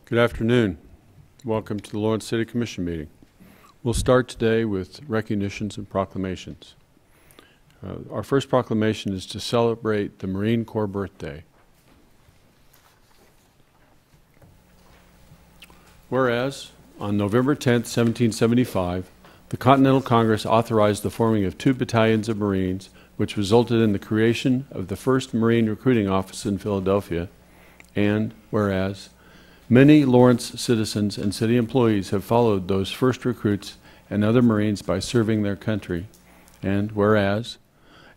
Good afternoon. Welcome to the Lawrence City Commission meeting. We'll start today with recognitions and proclamations. Our first proclamation is to celebrate the Marine Corps birthday. Whereas, on November 10, 1775, the Continental Congress authorized the forming of 2 battalions of Marines, which resulted in the creation of the first Marine recruiting office in Philadelphia. And whereas, many Lawrence citizens and city employees have followed those first recruits and other Marines by serving their country. And whereas,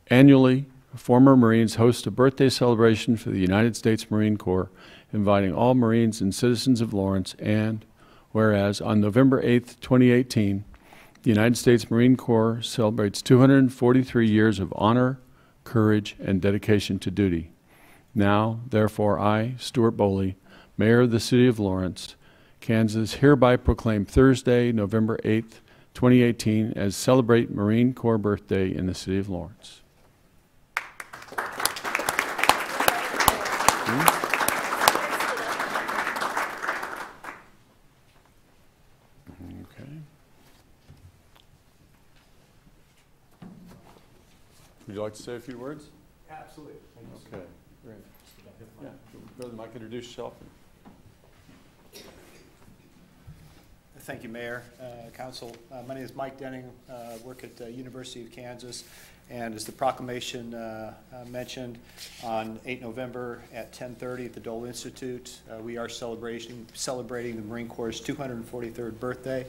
annually, former Marines host a birthday celebration for the United States Marine Corps, inviting all Marines and citizens of Lawrence. And whereas, on November 8, 2018, the United States Marine Corps celebrates 243 years of honor, courage, and dedication to duty. Now, therefore, I, Stuart Boley, Mayor of the City of Lawrence, Kansas, hereby proclaim Thursday, November 8th, 2018 as Celebrate Marine Corps Birthday in the City of Lawrence. Okay. Would you like to say a few words? Absolutely. Okay, great. Yeah, go to the mic, introduce yourself. Thank you, Mayor, Council. My name is Mike Denning. Work at the University of Kansas, and as the proclamation mentioned, on 8 November at 10:30 at the Dole Institute, we are celebrating the Marine Corps' 243rd birthday.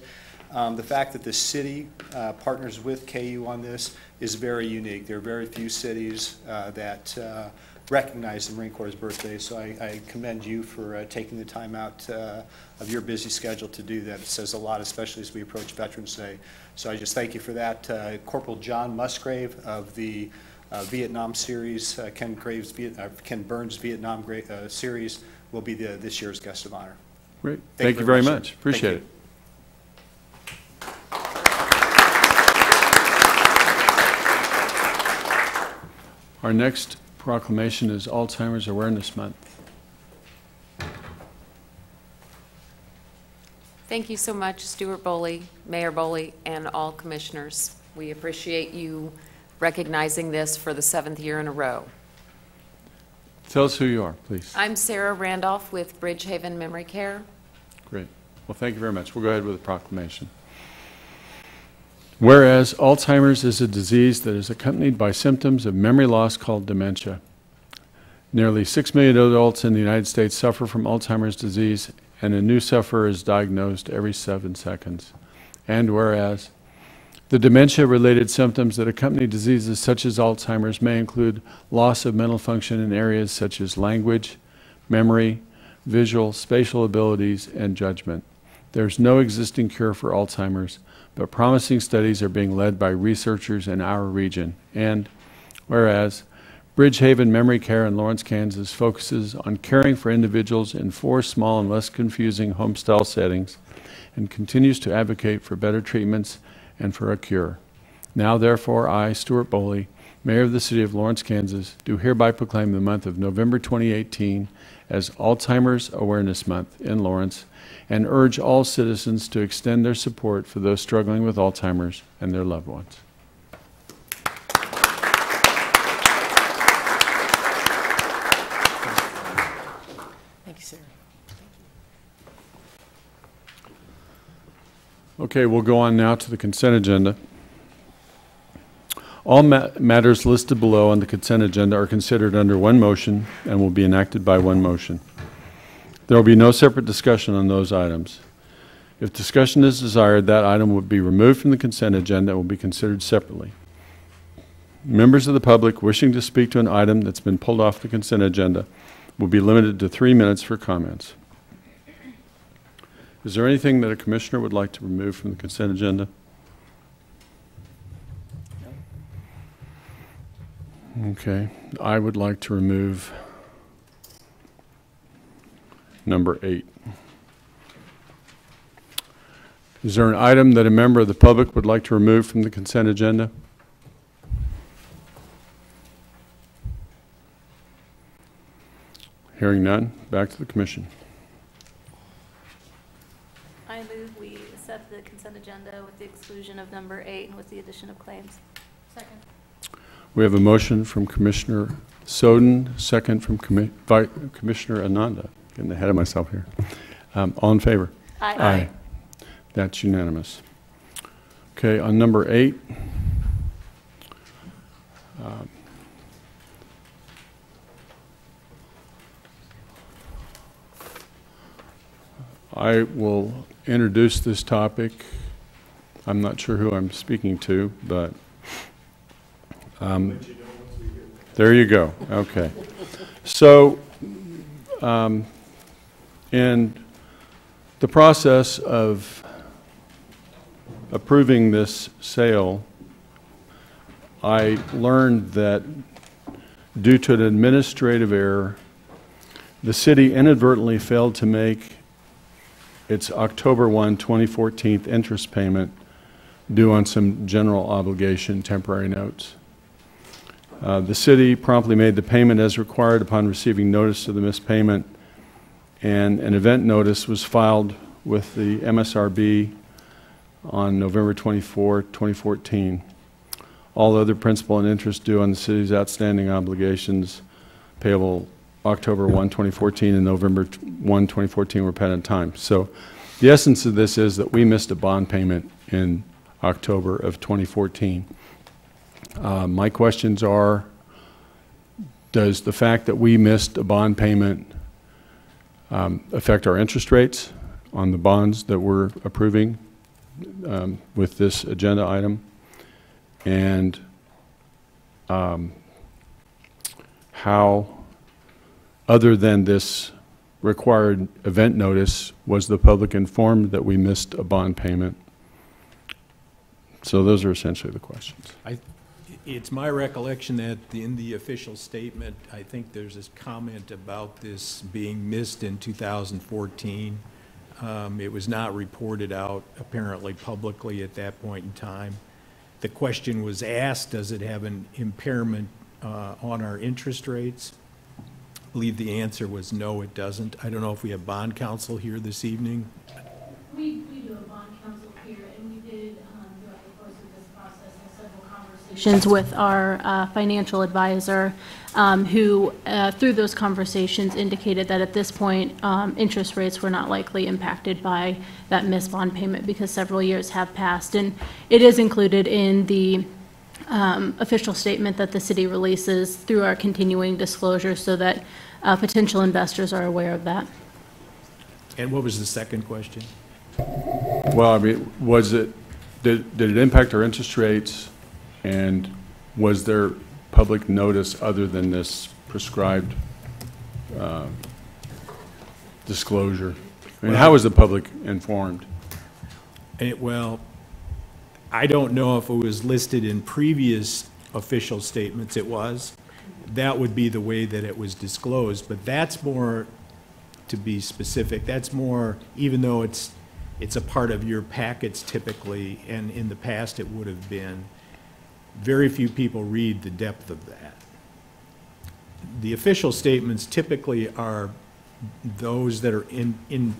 The fact that the city partners with KU on this is very unique. There are very few cities that recognize the Marine Corps' birthday, so I commend you for taking the time out of your busy schedule to do that. It says a lot, especially as we approach Veterans Day. So I just thank you for that. Corporal John Musgrave of the Vietnam series, Ken Burns Vietnam series, will be this year's guest of honor. Great. Thank you very much. Appreciate it. Our next proclamation is Alzheimer's Awareness Month. Thank you so much, Stuart Boley, Mayor Boley, and all commissioners. We appreciate you recognizing this for the 7th year in a row. Tell us who you are, please. I'm Sarah Randolph with Bridgehaven Memory Care. Great. Well, thank you very much. We'll go ahead with the proclamation. Whereas Alzheimer's is a disease that is accompanied by symptoms of memory loss called dementia. Nearly 6 million adults in the United States suffer from Alzheimer's disease, and a new sufferer is diagnosed every 7 seconds. And whereas the dementia-related symptoms that accompany diseases such as Alzheimer's may include loss of mental function in areas such as language, memory, visual, spatial abilities, and judgment. There's no existing cure for Alzheimer's, but promising studies are being led by researchers in our region. And whereas Bridgehaven Memory Care in Lawrence, Kansas focuses on caring for individuals in 4 small and less confusing home-style settings and continues to advocate for better treatments and for a cure. Now, therefore, I, Stuart Boley, Mayor of the City of Lawrence, Kansas, do hereby proclaim the month of November 2018 as Alzheimer's Awareness Month in Lawrence and urge all citizens to extend their support for those struggling with Alzheimer's and their loved ones. Thank you, Sarah. Okay, we'll go on now to the consent agenda. All matters listed below on the consent agenda are considered under one motion and will be enacted by one motion. There will be no separate discussion on those items. If discussion is desired, that item will be removed from the consent agenda and will be considered separately. Members of the public wishing to speak to an item that's been pulled off the consent agenda will be limited to 3 minutes for comments. Is there anything that a commissioner would like to remove from the consent agenda? Okay, I would like to remove number 8. Is there an item that a member of the public would like to remove from the consent agenda? Hearing none, back to the commission. move we accept the consent agenda with the exclusion of number 8 and with the addition of claims. Second. We have a motion from Commissioner Soden, second from Commissioner Ananda. Getting ahead of myself here. All in favor? Aye. That's unanimous. Okay, on number 8, I will introduce this topic. I'm not sure who I'm speaking to, but there you go. Okay. So, in the process of approving this sale, I learned that due to an administrative error, the city inadvertently failed to make its October 1, 2014 interest payment due on some general obligation temporary notes. The city promptly made the payment as required upon receiving notice of the missed payment, and an event notice was filed with the MSRB on November 24, 2014. All other principal and interest due on the city's outstanding obligations payable October 1, 2014 and November 1, 2014 were paid on time. So the essence of this is that we missed a bond payment in October of 2014. My questions are, does the fact that we missed a bond payment affect our interest rates on the bonds that we're approving with this agenda item? And how, other than this required event notice, was the public informed that we missed a bond payment? So those are essentially the questions. It's my recollection that in the official statement, I think there's this comment about this being missed in 2014. It was not reported out apparently publicly at that point in time. The question was asked, does it have an impairment on our interest rates? I believe the answer was no, it doesn't. I don't know if we have bond counsel here this evening. We do a bond counsel here, and we did, throughout the course of this process, have several conversations with our financial advisor, who, through those conversations, indicated that at this point, interest rates were not likely impacted by that missed bond payment because several years have passed. And it is included in the official statement that the city releases through our continuing disclosure so that potential investors are aware of that. And what was the second question? Well, I mean, did it impact our interest rates, and was there public notice other than this prescribed disclosure? I mean, how was the public informed? Well, I don't know if it was listed in previous official statements. It was. That would be the way that it was disclosed, but that's more, to be specific, that's more, even though it's a part of your packets typically, and in the past it would have been, very few people read the depth of that. The official statements typically are those that are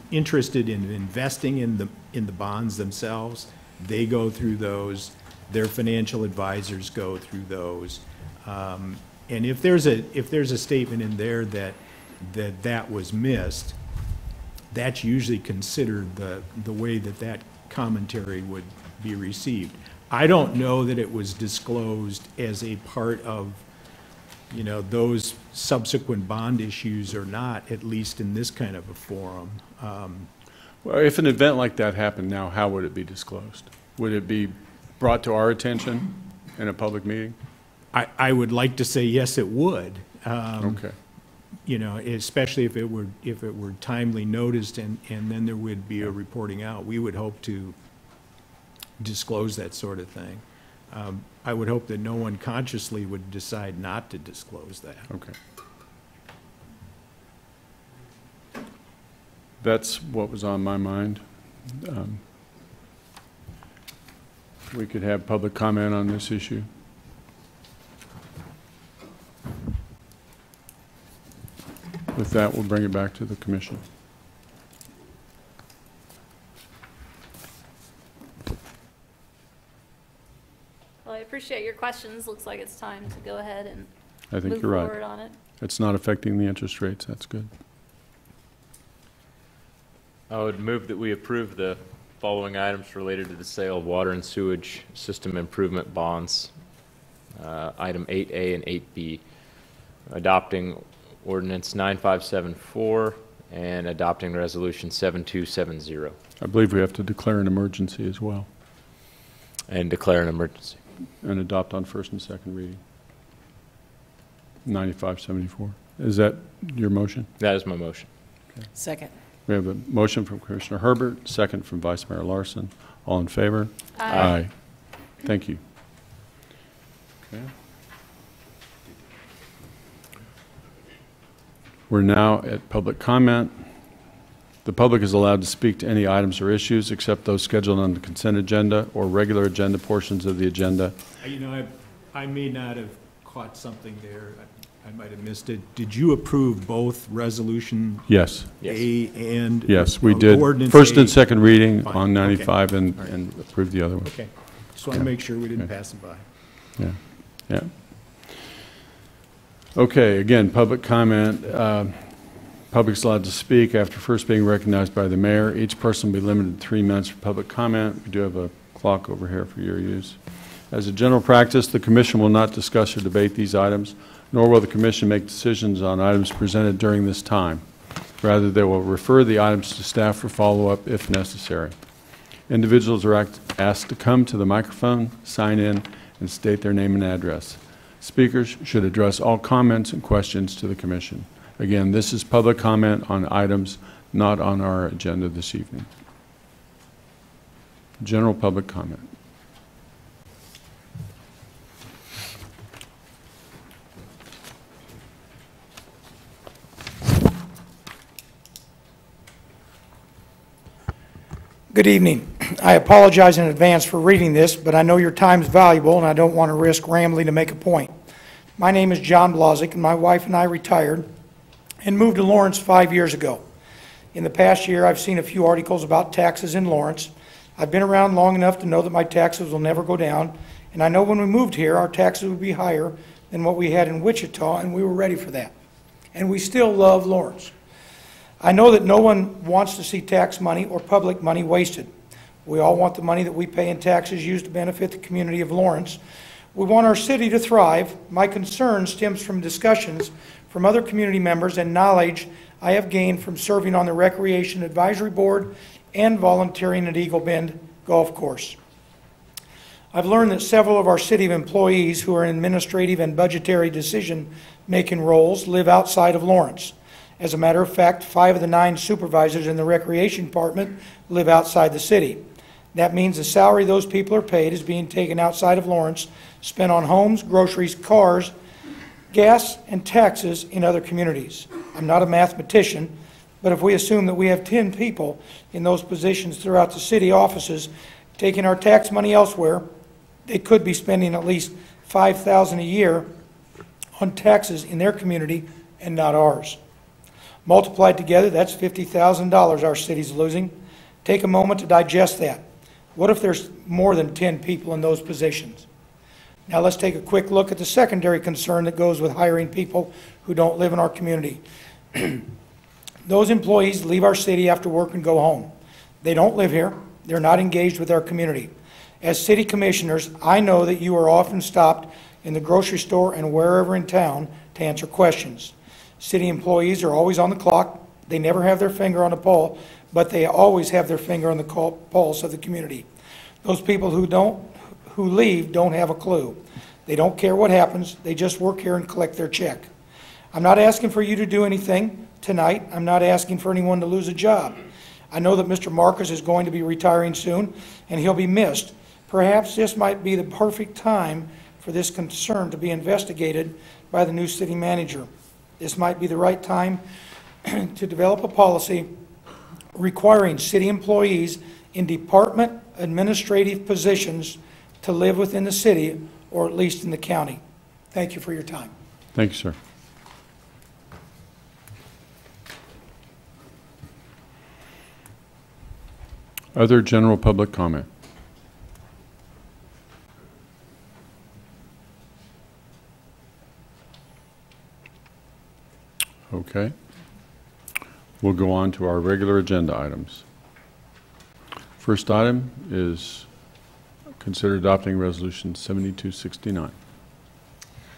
interested in investing in the bonds themselves. They go through those. Their financial advisors go through those. And if there's a statement in there that was missed, that's usually considered the way that commentary would be received. I don't know that it was disclosed as a part of, those subsequent bond issues or not, at least in this kind of a forum. Well, if an event like that happened now, how would it be disclosed? Would it be brought to our attention in a public meeting? I would like to say yes, it would. Okay. Especially if it were timely noticed, and then there would be a reporting out. We would hope to disclose that sort of thing. I would hope that no one consciously would decide not to disclose that. Okay. That's what was on my mind. We could have public comment on this issue. With that, we'll bring it back to the commission. appreciate your questions. Looks like it's time to go ahead and I think move you're right. forward on it. It's not affecting the interest rates. That's good. I would move that we approve the following items related to the sale of water and sewage system improvement bonds. Item 8A and 8B, adopting ordinance 9574 and adopting resolution 7270, I believe we have to declare an emergency as well and declare an emergency. and adopt on first and second reading. 9574. Is that your motion? That is my motion. Second. We have a motion from Commissioner Herbert, second from Vice Mayor Larson. All in favor? Aye. Thank you. Okay. We're now at public comment. The public is allowed to speak to any items or issues except those scheduled on the consent agenda or regular agenda portions of the agenda. You know, I may not have caught something there. I might have missed it. Did you approve both resolution Yes. A and? Yes, we did. Ordinance First and A? second reading Fine. on 95 Okay. and approved the other one. Okay, just want to make sure we didn't Okay. pass them by. Yeah, yeah. Okay, again, public comment. Public's allowed to speak after first being recognized by the mayor. Each person will be limited to 3 minutes for public comment. We do have a clock over here for your use. As a general practice, the commission will not discuss or debate these items, nor will the commission make decisions on items presented during this time. Rather, they will refer the items to staff for follow-up if necessary. Individuals are asked to come to the microphone, sign in, and state their name and address. Speakers should address all comments and questions to the commission. Again, this is public comment on items not on our agenda this evening. General public comment. Good evening. I apologize in advance for reading this, but I know your time is valuable and I don't want to risk rambling to make a point. My name is John Blazik, and my wife and I retired and moved to Lawrence 5 years ago. In the past year, I've seen a few articles about taxes in Lawrence. I've been around long enough to know that my taxes will never go down, and I know when we moved here, our taxes would be higher than what we had in Wichita, and we were ready for that. And we still love Lawrence. I know that no one wants to see tax money or public money wasted. We all want the money that we pay in taxes used to benefit the community of Lawrence. We want our city to thrive. My concern stems from discussions from other community members and knowledge I have gained from serving on the Recreation Advisory Board and volunteering at Eagle Bend Golf Course. I've learned that several of our city employees who are in administrative and budgetary decision-making roles live outside of Lawrence. As a matter of fact, 5 of the 9 supervisors in the Recreation Department live outside the city. That means the salary those people are paid is being taken outside of Lawrence, spent on homes, groceries, cars, gas, and taxes in other communities. I'm not a mathematician, but if we assume that we have 10 people in those positions throughout the city offices taking our tax money elsewhere, they could be spending at least $5,000 a year on taxes in their community and not ours. Multiplied together, that's $50,000 our city's losing. Take a moment to digest that. What if there's more than 10 people in those positions? Now let's take a quick look at the secondary concern that goes with hiring people who don't live in our community. Those employees leave our city after work and go home. They don't live here. They're not engaged with our community. As city commissioners, I know that you are often stopped in the grocery store and wherever in town to answer questions. City employees are always on the clock. They never have their finger on the pulse, but they always have their finger on the pulse of the community. Those people who leave don't have a clue. They don't care what happens. They just work here and collect their check. I'm not asking for you to do anything tonight. I'm not asking for anyone to lose a job. I know that Mr. Marcus is going to be retiring soon, and he'll be missed. Perhaps this might be the perfect time for this concern to be investigated by the new city manager. This might be the right time to develop a policy requiring city employees in department administrative positions to live within the city or at least in the county. Thank you for your time. Thank you, sir. Other general public comment? Okay. We'll go on to our regular agenda items. First item is consider adopting Resolution 7269.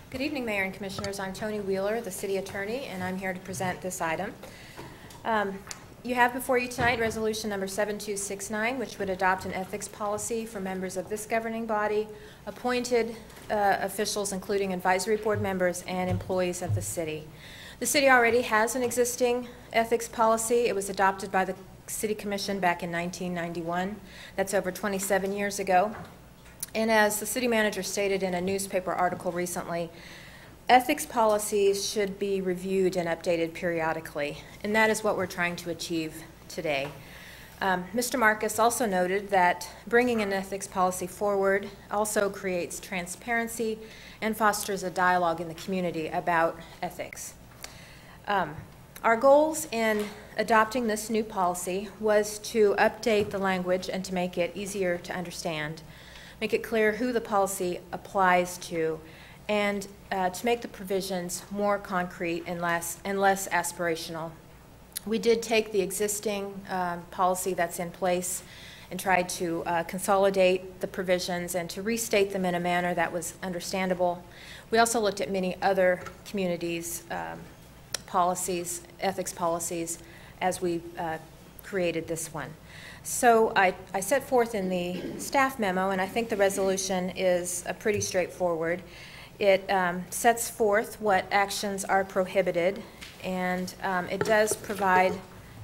Good evening, Mayor and Commissioners. I'm Tony Wheeler, the City Attorney, and I'm here to present this item. You have before you tonight Resolution number 7269, which would adopt an ethics policy for members of this governing body, appointed officials, including advisory board members and employees of the city. The city already has an existing ethics policy. It was adopted by the City Commission back in 1991. That's over 27 years ago. And as the city manager stated in a newspaper article recently, ethics policies should be reviewed and updated periodically, and that is what we're trying to achieve today. Mr. Marcus also noted that bringing an ethics policy forward also creates transparency and fosters a dialogue in the community about ethics. Our goals in adopting this new policy was to update the language and to make it easier to understand, make it clear who the policy applies to, and to make the provisions more concrete and less aspirational. We did take the existing policy that's in place and tried to consolidate the provisions and to restate them in a manner that was understandable. We also looked at many other communities' policies, ethics policies, as we created this one. So I set forth in the staff memo, and I think the resolution is pretty straightforward. It sets forth what actions are prohibited, and it does provide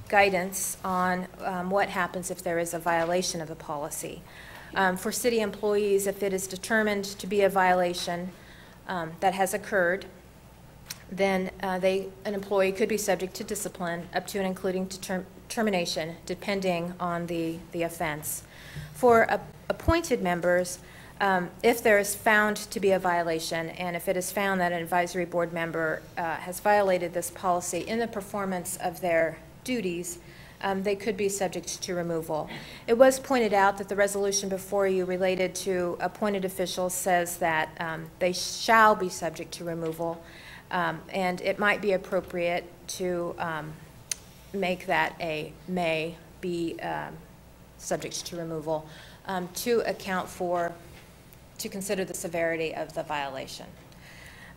guidance on what happens if there is a violation of the policy. For city employees, if it is determined to be a violation that has occurred, then an employee could be subject to discipline up to and including termination, depending on the offense. For appointed members, if there is found to be a violation, and if it is found that an advisory board member has violated this policy in the performance of their duties, they could be subject to removal. It was pointed out that the resolution before you related to appointed officials says that they shall be subject to removal, and it might be appropriate to make that a may be subject to removal to account for, to consider the severity of the violation.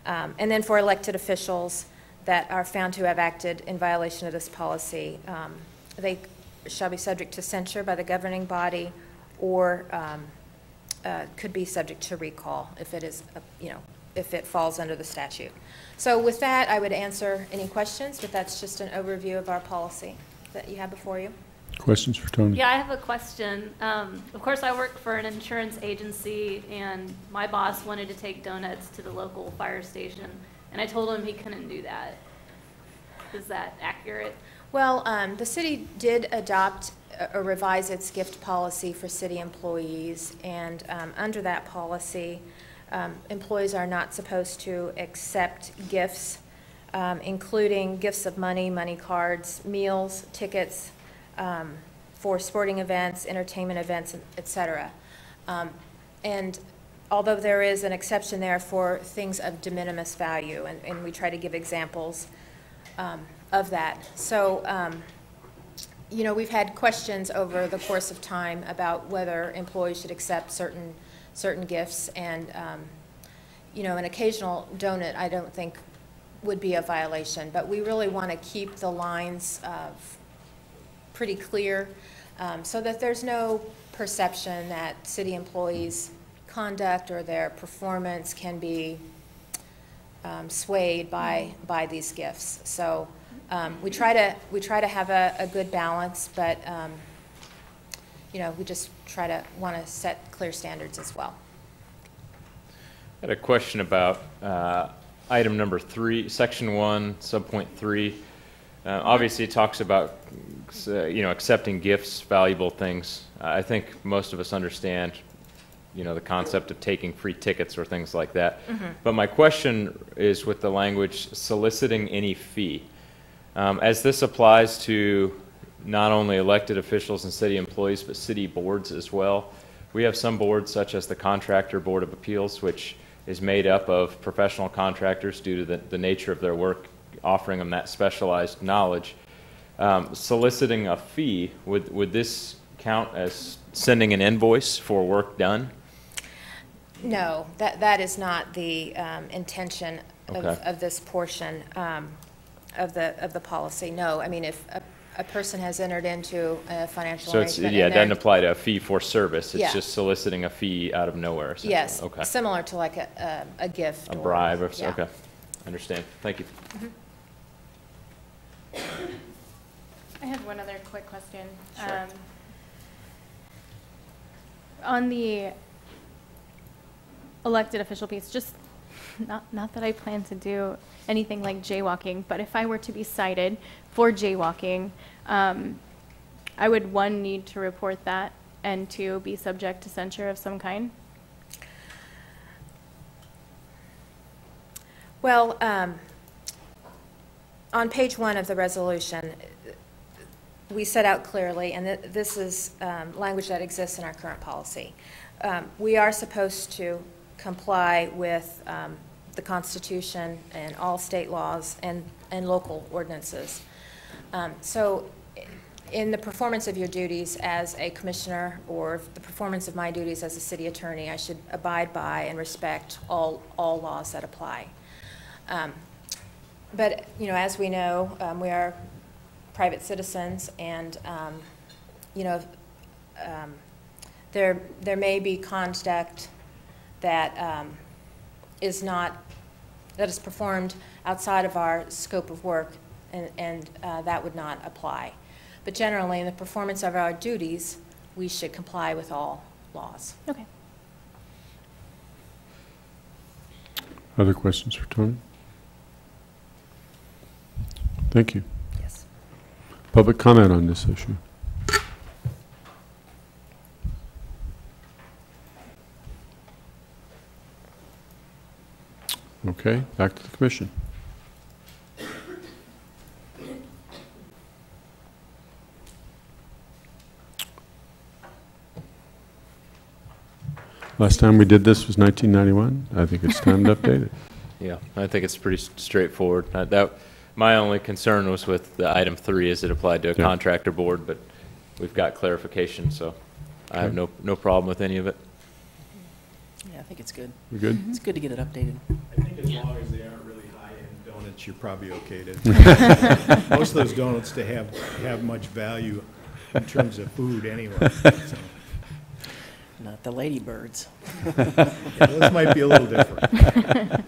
And then for elected officials that are found to have acted in violation of this policy, they shall be subject to censure by the governing body, or could be subject to recall if it is, if it falls under the statute. So with that, I would answer any questions, but that's just an overview of our policy that you have before you. Questions for Tony? Yeah, I have a question. Of course, I work for an insurance agency, and my boss wanted to take donuts to the local fire station, and I told him he couldn't do that. Is that accurate? Well, the city did adopt or revise its gift policy for city employees, and under that policy, employees are not supposed to accept gifts, including gifts of money, money cards, meals, tickets, for sporting events, entertainment events, etc. And although there is an exception there for things of de minimis value, and we try to give examples of that. So, we've had questions over the course of time about whether employees should accept certain gifts, and an occasional donut I don't think would be a violation, but we really want to keep the lines pretty clear so that there's no perception that city employees' conduct or their performance can be swayed by these gifts. So we try to have a good balance, but we just want to set clear standards as well. I had a question about item number 3, section 1, subpoint 3. Obviously, it talks about accepting gifts, valuable things. I think most of us understand, the concept of taking free tickets or things like that. Mm-hmm. But my question is with the language soliciting any fee. As this applies to not only elected officials and city employees, but city boards as well. We have some boards, such as the Contractor Board of Appeals, which is made up of professional contractors due to the nature of their work offering them that specialized knowledge. Soliciting a fee, would this count as sending an invoice for work done? No, that is not the intention Okay. of this portion of the policy. No, I mean, if a person has entered into a financial So it's, arrangement. yeah, it and doesn't they're- apply to a fee for service. It's Yeah. just soliciting a fee out of nowhere, essentially. Yes, Okay. similar to like a gift. A or- bribe or, yeah. okay. Understand. Thank you. I have one other quick question. Sure. On the elected official piece, just not that I plan to do anything like jaywalking, but if I were to be cited for jaywalking, I would, one, need to report that, and two, be subject to censure of some kind. Well, on page 1 of the resolution, we set out clearly, and this is language that exists in our current policy. We are supposed to comply with the Constitution and all state laws and local ordinances. So in the performance of your duties as a commissioner or the performance of my duties as a city attorney, I should abide by and respect all laws that apply. But, you know, as we know, we are private citizens, and, you know, there may be conduct that is performed outside of our scope of work, and that would not apply. But generally, in the performance of our duties, we should comply with all laws. Okay. Other questions for Tony? Thank you. Yes. Public comment on this issue? Okay, back to the commission. Last time we did this was 1991. I think it's time to update it. Yeah, I think it's pretty straightforward. My only concern was with the item 3 as it applied to a Yeah. contractor board, but we've got clarification, so I have no problem with any of it. Yeah, I think it's good. We good? It's good to get it updated. I think as long as they aren't really high-end donuts, you're probably okay to. Most of those donuts to have much value in terms of food anyway. So, Not the ladybirds. yeah, those might be a little different.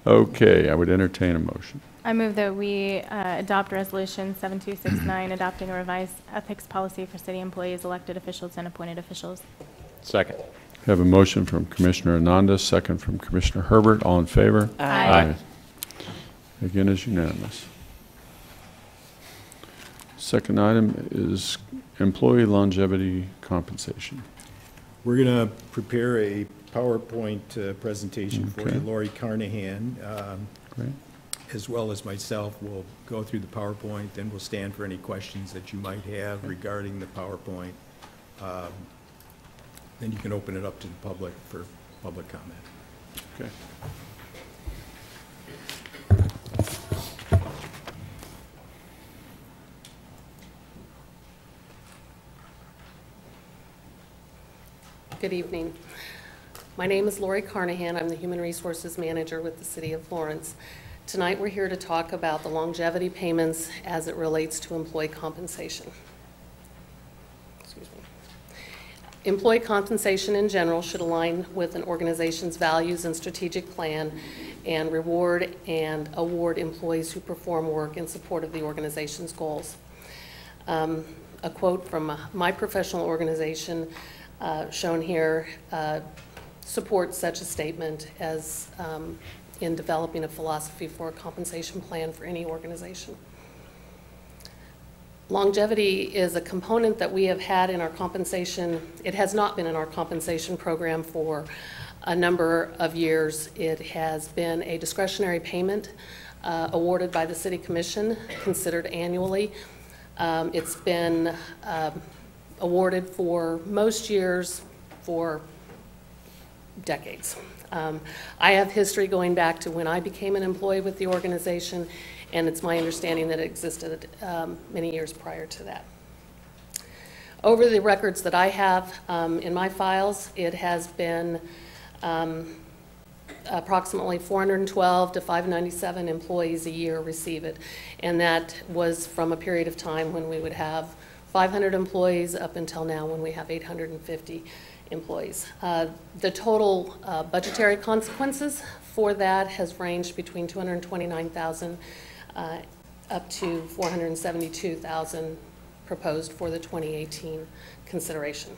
Okay, I would entertain a motion. I move that we adopt Resolution 7269, adopting a revised ethics policy for city employees, elected officials, and appointed officials. Second. Have a motion from Commissioner Ananda, second from Commissioner Herbert. All in favor? Aye. Again, is unanimous. Second item is employee longevity compensation. We're going to prepare a PowerPoint presentation for Okay. you. Lori Carnahan, Great. as well as myself, will go through the PowerPoint, then we'll stand for any questions that you might have regarding the PowerPoint. Then you can open it up to the public for public comment. Okay. Good evening. My name is Lori Carnahan. I'm the Human Resources Manager with the City of Florence. Tonight we're here to talk about the longevity payments as it relates to employee compensation. Excuse me. Employee compensation in general should align with an organization's values and strategic plan and reward and award employees who perform work in support of the organization's goals. A quote from my professional organization shown here supports such a statement as in developing a philosophy for a compensation plan for any organization. Longevity is a component that we have had in our compensation. It has not been in our compensation program for a number of years. It has been a discretionary payment awarded by the City Commission, considered annually. It's been awarded for most years for decades. I have history going back to when I became an employee with the organization, and it's my understanding that it existed many years prior to that. Over the records that I have in my files, it has been approximately 412 to 597 employees a year receive it, and that was from a period of time when we would have 500 employees up until now when we have 850 employees. The total budgetary consequences for that has ranged between $229,000 up to $472,000 proposed for the 2018 consideration.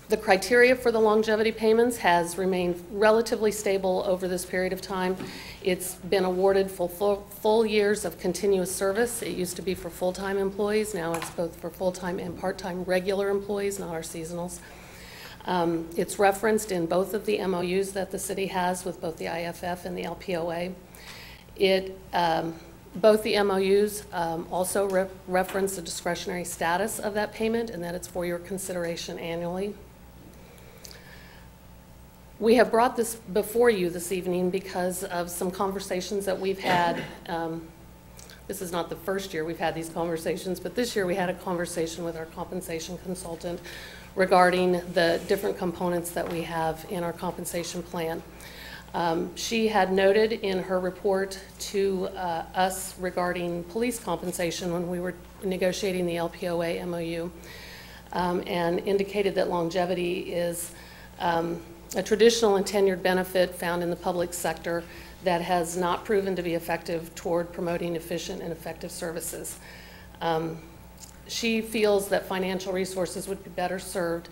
The criteria for the longevity payments has remained relatively stable over this period of time. It's been awarded for full years of continuous service. It used to be for full-time employees. Now it's both for full-time and part-time regular employees, not our seasonals. It's referenced in both of the MOUs that the city has with both the IFF and the LPOA. Both the MOUs also reference the discretionary status of that payment and that it's for your consideration annually. We have brought this before you this evening because of some conversations that we've had. This is not the first year we've had these conversations, but this year we had a conversation with our compensation consultant regarding the different components that we have in our compensation plan. She had noted in her report to us regarding police compensation when we were negotiating the LPOA MOU and indicated that longevity is a traditional and tenured benefit found in the public sector that has not proven to be effective toward promoting efficient and effective services. She feels that financial resources would be better served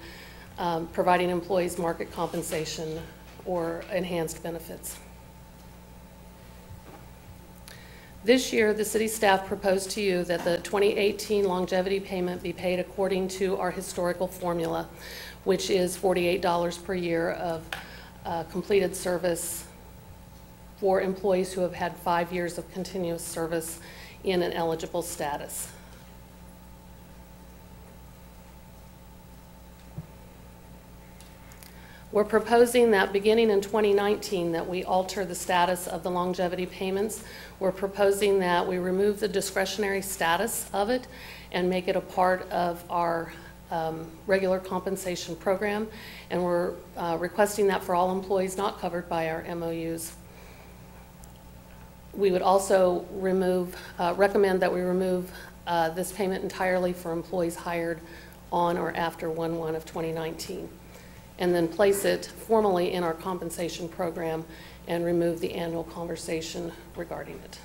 providing employees market compensation or enhanced benefits. This year, the city staff proposed to you that the 2018 longevity payment be paid according to our historical formula, which is $48 per year of completed service for employees who have had 5 years of continuous service in an eligible status. We're proposing that beginning in 2019 that we alter the status of the longevity payments. We're proposing that we remove the discretionary status of it and make it a part of our regular compensation program, and we're requesting that for all employees not covered by our MOUs. We would also recommend that we remove this payment entirely for employees hired on or after 1/1 of 2019, and then place it formally in our compensation program and remove the annual conversation regarding it.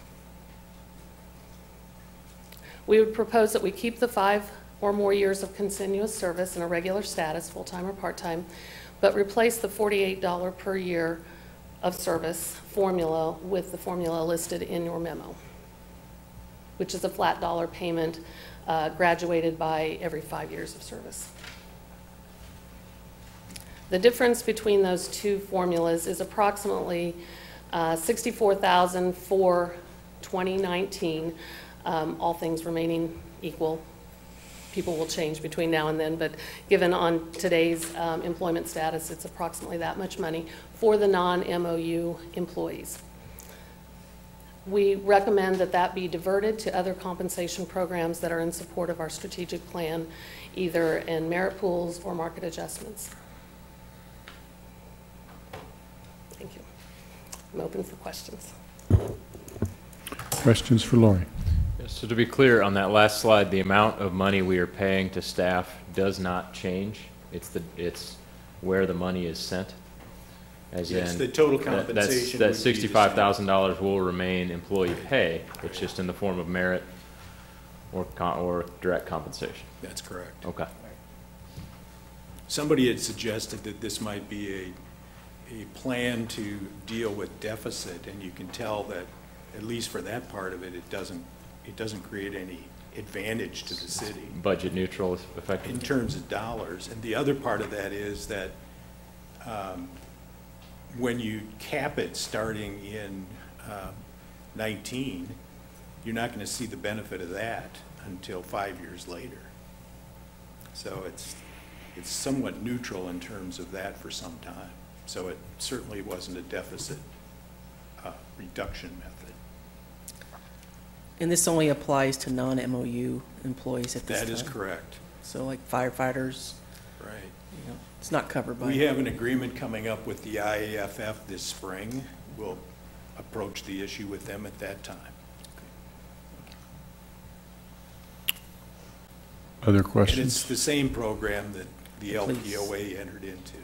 We would propose that we keep the 5 or more years of continuous service in a regular status, full-time or part-time, but replace the $48 per year of service formula with the formula listed in your memo, which is a flat dollar payment graduated by every 5 years of service. The difference between those two formulas is approximately $64,000 for 2019, all things remaining equal. People will change between now and then, but given on today's employment status, it's approximately that much money for the non-MOU employees. We recommend that that be diverted to other compensation programs that are in support of our strategic plan, either in merit pools or market adjustments. Thank you. I'm open for questions. Questions for Lori? So to be clear, on that last slide, the amount of money we are paying to staff does not change. It's where the money is sent. As Yes, in, the total compensation that would be the $65,000 will remain employee pay. It's just in the form of merit or direct compensation. That's correct. Okay. Somebody had suggested that this might be a plan to deal with deficit, and you can tell that, at least for that part of it, it doesn't create any advantage to the city. Budget neutral, effectively. In terms of dollars. And the other part of that is that when you cap it starting in 19, you're not going to see the benefit of that until 5 years later. So it's somewhat neutral in terms of that for some time. So it certainly wasn't a deficit reduction method. And this only applies to non-MOU employees at this time? That is correct. So like firefighters, Right. you know, it's not covered by. We have an agreement coming up with the IAFF this spring. We'll approach the issue with them at that time. Other And questions? it's the same program that the Please. LPOA entered into.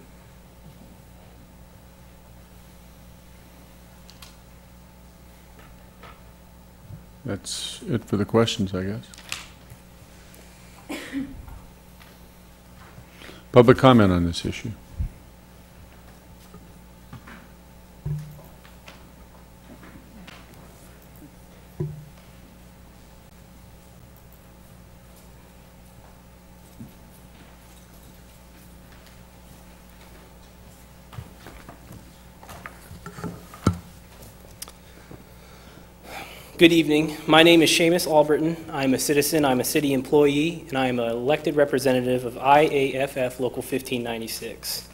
That's it for the questions, I guess. Public comment on this issue? Good evening. My name is Seamus Alberton. I'm a citizen, I'm a city employee, and I am an elected representative of IAFF Local 1596.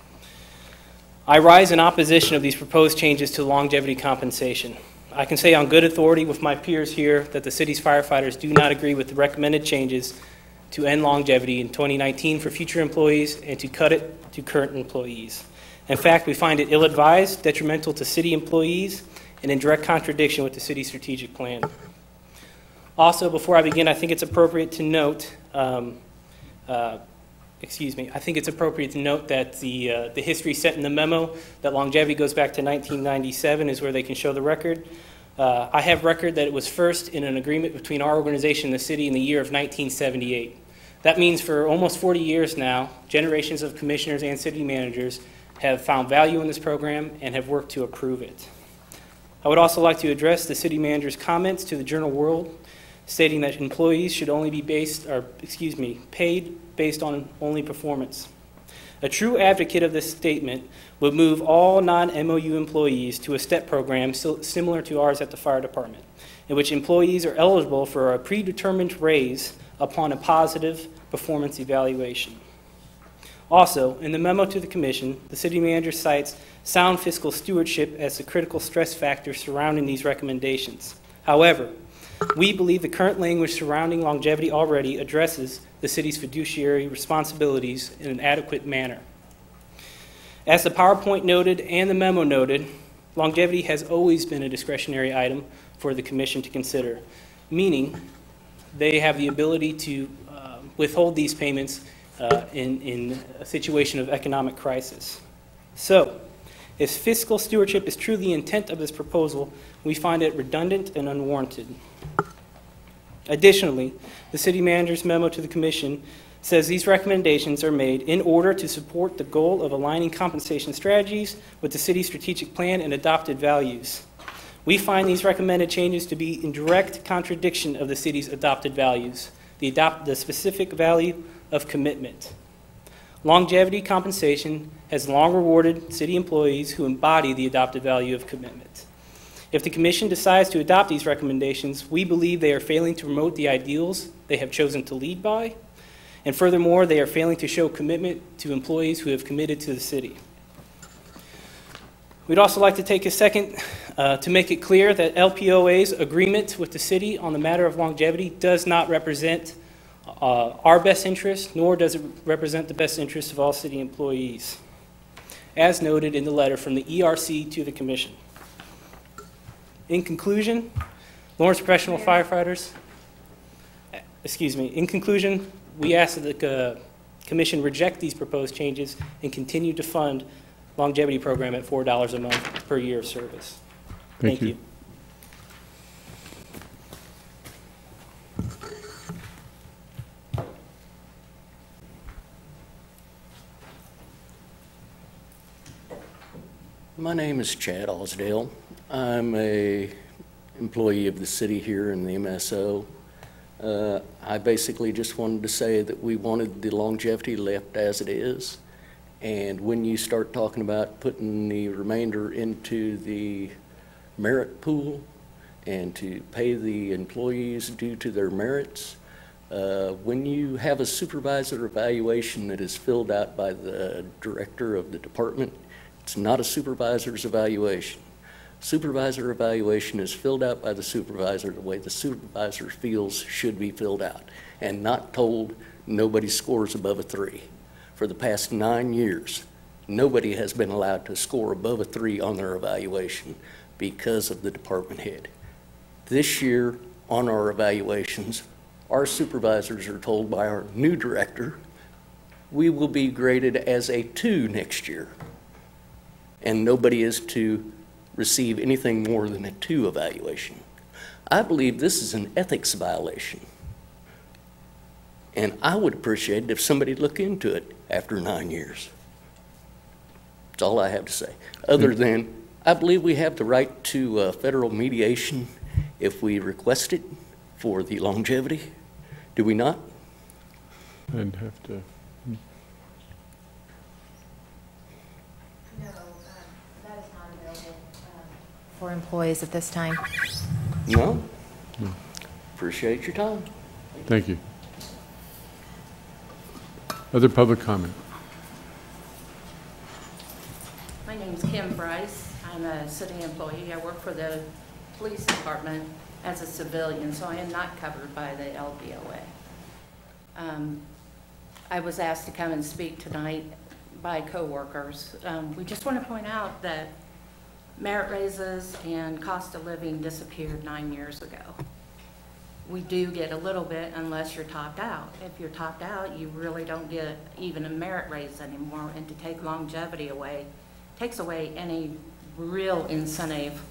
I rise in opposition of these proposed changes to longevity compensation. I can say on good authority with my peers here that the city's firefighters do not agree with the recommended changes to end longevity in 2019 for future employees and to cut it to current employees. In fact, we find it ill-advised, detrimental to city employees, and in direct contradiction with the city's strategic plan. Also, before I begin, I think it's appropriate to note, I think it's appropriate to note that the history set in the memo that longevity goes back to 1997 is where they can show the record. I have record that it was first in an agreement between our organization and the city in the year of 1978. That means for almost 40 years now, generations of commissioners and city managers have found value in this program and have worked to approve it. I would also like to address the city manager's comments to the Journal World, stating that employees should only be paid based on only performance. A true advocate of this statement would move all non-MOU employees to a STEP program similar to ours at the fire department, in which employees are eligible for a predetermined raise upon a positive performance evaluation. Also, in the memo to the commission, the city manager cites sound fiscal stewardship as the critical stress factor surrounding these recommendations. However, we believe the current language surrounding longevity already addresses the city's fiduciary responsibilities in an adequate manner. As the PowerPoint noted and the memo noted, longevity has always been a discretionary item for the commission to consider, meaning they have the ability to withhold these payments in a situation of economic crisis. So, if fiscal stewardship is truly the intent of this proposal, we find it redundant and unwarranted. Additionally, the city manager's memo to the commission says these recommendations are made in order to support the goal of aligning compensation strategies with the city's strategic plan and adopted values. We find these recommended changes to be in direct contradiction of the city's adopted values, the specific value of commitment. Longevity compensation has long rewarded city employees who embody the adopted value of commitment. If the commission decides to adopt these recommendations, we believe they are failing to promote the ideals they have chosen to lead by, and furthermore, they are failing to show commitment to employees who have committed to the city. We'd also like to take a second to make it clear that LPOA's agreement with the city on the matter of longevity does not represent our best interest, nor does it represent the best interest of all city employees, as noted in the letter from the ERC to the commission. In conclusion, Lawrence Professional Firefighters, in conclusion, we ask that the commission reject these proposed changes and continue to fund longevity program at $4 a month per year of service. Thank you. My name is Chad Osdale. I'm a employee of the city here in the MSO. I basically just wanted to say that we wanted the longevity left as it is. And when you start talking about putting the remainder into the merit pool and to pay the employees due to their merits, When you have a supervisor evaluation that is filled out by the director of the department, it's not a supervisor's evaluation. Supervisor evaluation is filled out by the supervisor the way the supervisor feels should be filled out, and not told nobody scores above a 3. For the past 9 years, nobody has been allowed to score above a 3 on their evaluation because of the department head. This year, on our evaluations, our supervisors are told by our new director, we will be graded as a 2 next year, and nobody is to receive anything more than a 2 evaluation. I believe this is an ethics violation, and I would appreciate it if somebody looked into it after 9 years. That's all I have to say. Other than, I believe we have the right to federal mediation if we request it for the longevity. Do we not? I'd have to. No, that is not available for employees at this time. No? Appreciate your time. Thank you. Other public comment? My name's Kim Bryce. I'm a city employee. I work for the police department as a civilian, so I am not covered by the LBOA. I was asked to come and speak tonight by coworkers. We just want to point out that merit raises and cost of living disappeared 9 years ago. We do get a little bit unless you're topped out. If you're topped out, you really don't get even a merit raise anymore, and to take longevity away takes away any real incentive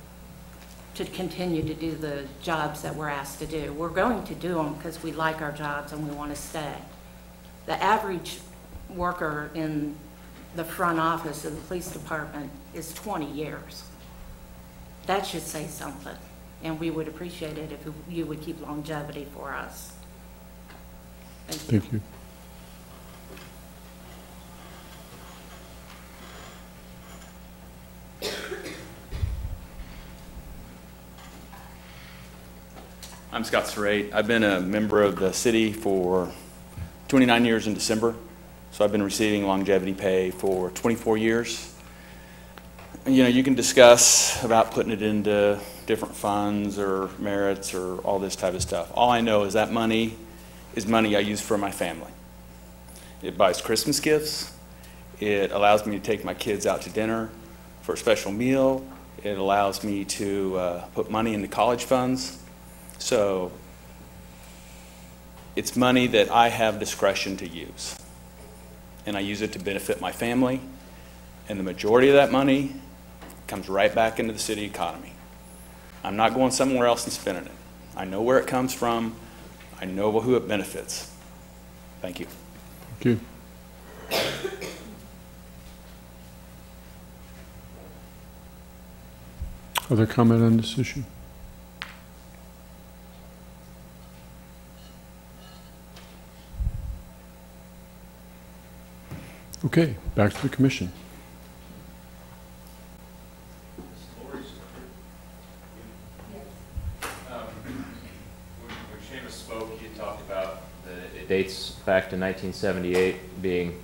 to continue to do the jobs that we're asked to do. We're going to do them because we like our jobs and we want to stay. The average worker in the front office of the police department is 20 years. That should say something, and we would appreciate it if you would keep longevity for us. Thank you. I'm Scott Serrate. I've been a member of the city for 29 years in December, so I've been receiving longevity pay for 24 years. You know, you can discuss about putting it into different funds or merits or all this type of stuff. All I know is that money is money I use for my family. It buys Christmas gifts. It allows me to take my kids out to dinner for a special meal. It allows me to put money into college funds. So it's money that I have discretion to use, and I use it to benefit my family, and the majority of that money comes right back into the city economy. I'm not going somewhere else and spending it. I know where it comes from. I know who it benefits. Thank you. Thank you. Other comment on this issue? Okay, back to the commission. When Seamus spoke, he talked about that it dates back to 1978 being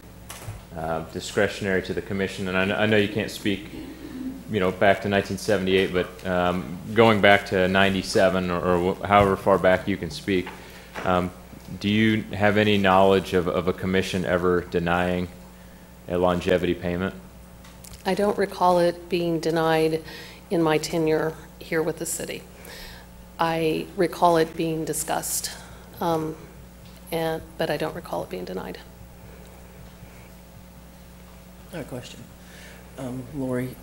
discretionary to the commission, and I know you can't speak, you know, back to 1978, but going back to 97 or however far back you can speak, do you have any knowledge of a commission ever denying a longevity payment? I don't recall it being denied in my tenure here with the city. I recall it being discussed, but I don't recall it being denied. I have a question. Lori,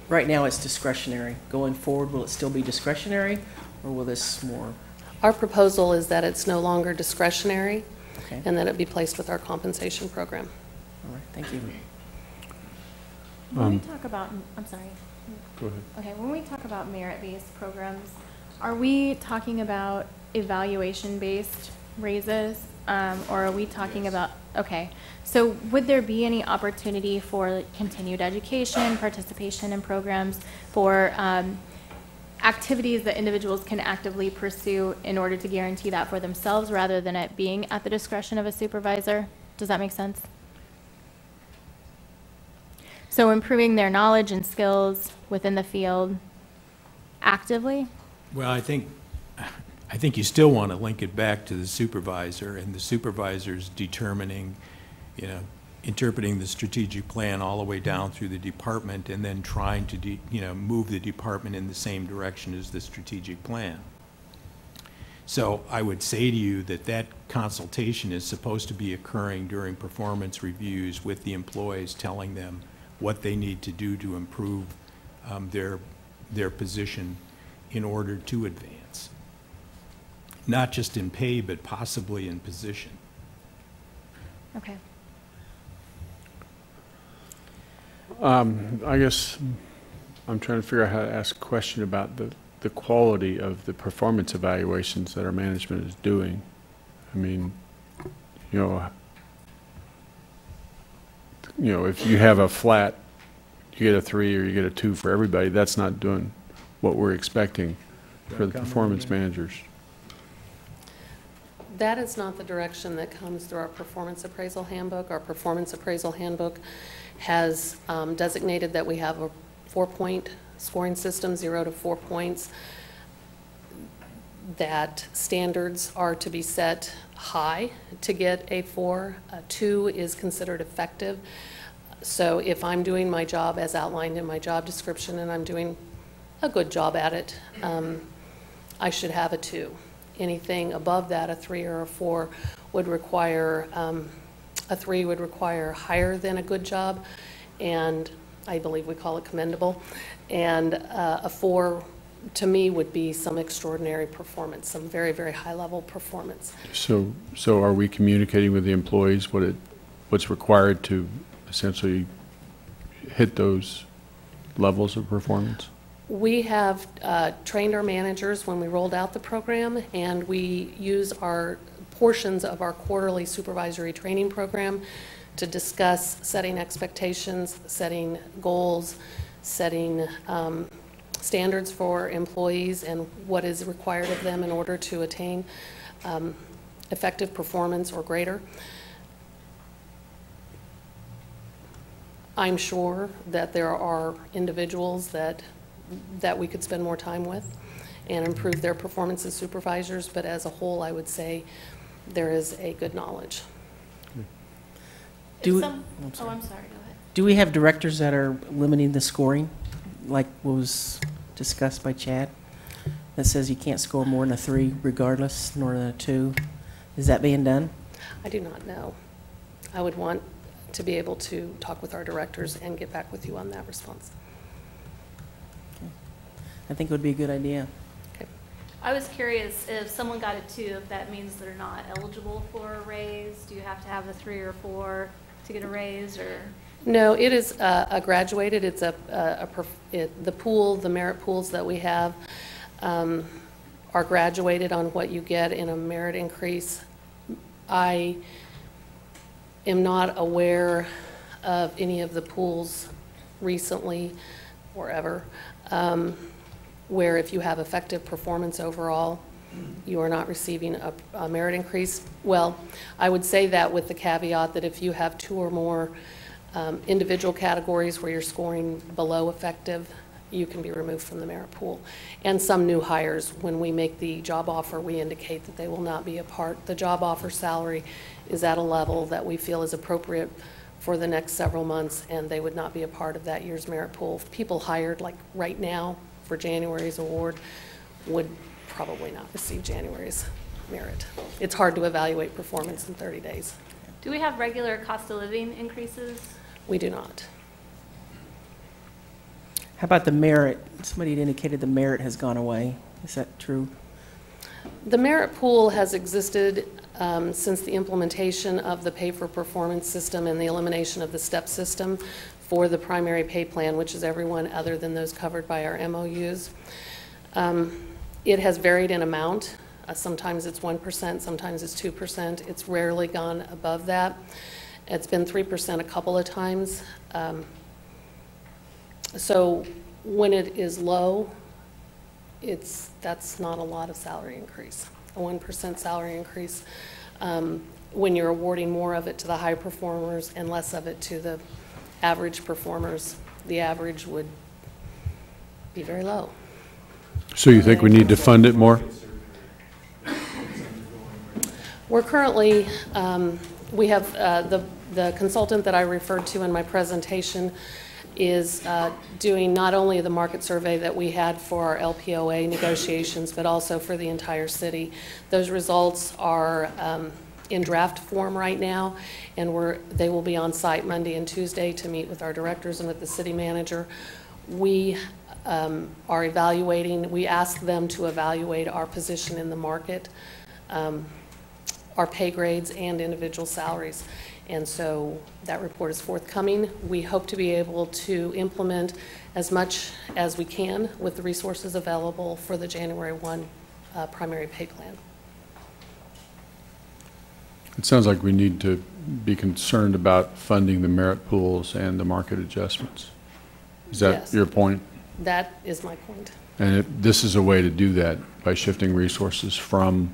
right now it's discretionary. Going forward, will it still be discretionary, or will this more? Our proposal is that it's no longer discretionary, Okay. and that it be placed with our compensation program. All right, thank you. When we talk about, I'm sorry. Go ahead. Okay, when we talk about merit-based programs, are we talking about evaluation-based raises, or are we talking about, okay. So would there be any opportunity for continued education, participation in programs for activities that individuals can actively pursue in order to guarantee that for themselves rather than it being at the discretion of a supervisor. Does that make sense? So improving their knowledge and skills within the field actively? Well, I think you still want to link it back to the supervisor, and the supervisor's determining, interpreting the strategic plan all the way down through the department, and then trying to, move the department in the same direction as the strategic plan. So I would say to you that that consultation is supposed to be occurring during performance reviews with the employees, telling them what they need to do to improve their position in order to advance. Not just in pay, but possibly in position. Okay. I guess I'm trying to figure out how to ask a question about the quality of the performance evaluations that our management is doing. I mean, if you have a flat, you get a 3 or you get a 2 for everybody, that's not doing what we're expecting for the performance managers. That is not the direction that comes through our performance appraisal handbook. Our performance appraisal handbook has designated that we have a 4-point scoring system, 0 to 4 points, that standards are to be set high to get a 4. A 2 is considered effective. So if I'm doing my job as outlined in my job description and I'm doing a good job at it, I should have a 2. Anything above that, a 3 or a 4, would require, a 3 would require higher than a good job, and I believe we call it commendable, and a 4 to me would be some extraordinary performance, some very, very high level performance. So are we communicating with the employees what's required to essentially hit those levels of performance? We have trained our managers when we rolled out the program, and we use our portions of our quarterly supervisory training program to discuss setting expectations, setting goals, setting standards for employees and what is required of them in order to attain effective performance or greater. I'm sure that there are individuals that we could spend more time with and improve their performance as supervisors, but as a whole, I would say there is a good knowledge. I'm sorry, go ahead. Do we have directors that are limiting the scoring, like was discussed by Chad, that says you can't score more than a 3 regardless, nor than a 2? Is that being done? I do not know. I would want to be able to talk with our directors and get back with you on that response. I think it would be a good idea. Okay. I was curious if someone got a 2, if that means they're not eligible for a raise. Do you have to have a 3 or 4 to get a raise, or? No, it is a graduated. It's the pool, the merit pools that we have are graduated on what you get in a merit increase. I am not aware of any of the pools recently or ever where if you have effective performance overall, you are not receiving a merit increase. Well, I would say that with the caveat that if you have 2 or more individual categories where you're scoring below effective, you can be removed from the merit pool. And some new hires, when we make the job offer, we indicate that they will not be a part. The job offer salary is at a level that we feel is appropriate for the next several months, and they would not be a part of that year's merit pool. People hired like right now for January's award would probably not receive January's merit. It's hard to evaluate performance in 30 days. Do we have regular cost of living increases? We do not. How about the merit? Somebody had indicated the merit has gone away. Is that true? The merit pool has existed since the implementation of the pay for performance system and the elimination of the step system for the primary pay plan, which is everyone other than those covered by our MOUs. It has varied in amount. Sometimes it's 1%, sometimes it's 2%. It's rarely gone above that. It's been 3% a couple of times. So when it is low, that's not a lot of salary increase, a 1% salary increase. When you're awarding more of it to the high performers and less of it to the average performers, the average would be very low. So you think we need to fund it more? We're currently, we have the consultant that I referred to in my presentation is doing not only the market survey that we had for our LPOA negotiations, but also for the entire city. Those results are in draft form right now, and they will be on site Monday and Tuesday to meet with our directors and with the city manager. We are evaluating, we asked them to evaluate our position in the market, our pay grades and individual salaries. And so that report is forthcoming. We hope to be able to implement as much as we can with the resources available for the January 1 primary pay plan. It sounds like we need to be concerned about funding the merit pools and the market adjustments. Is that Yes. your point? That is my point. And this is a way to do that by shifting resources from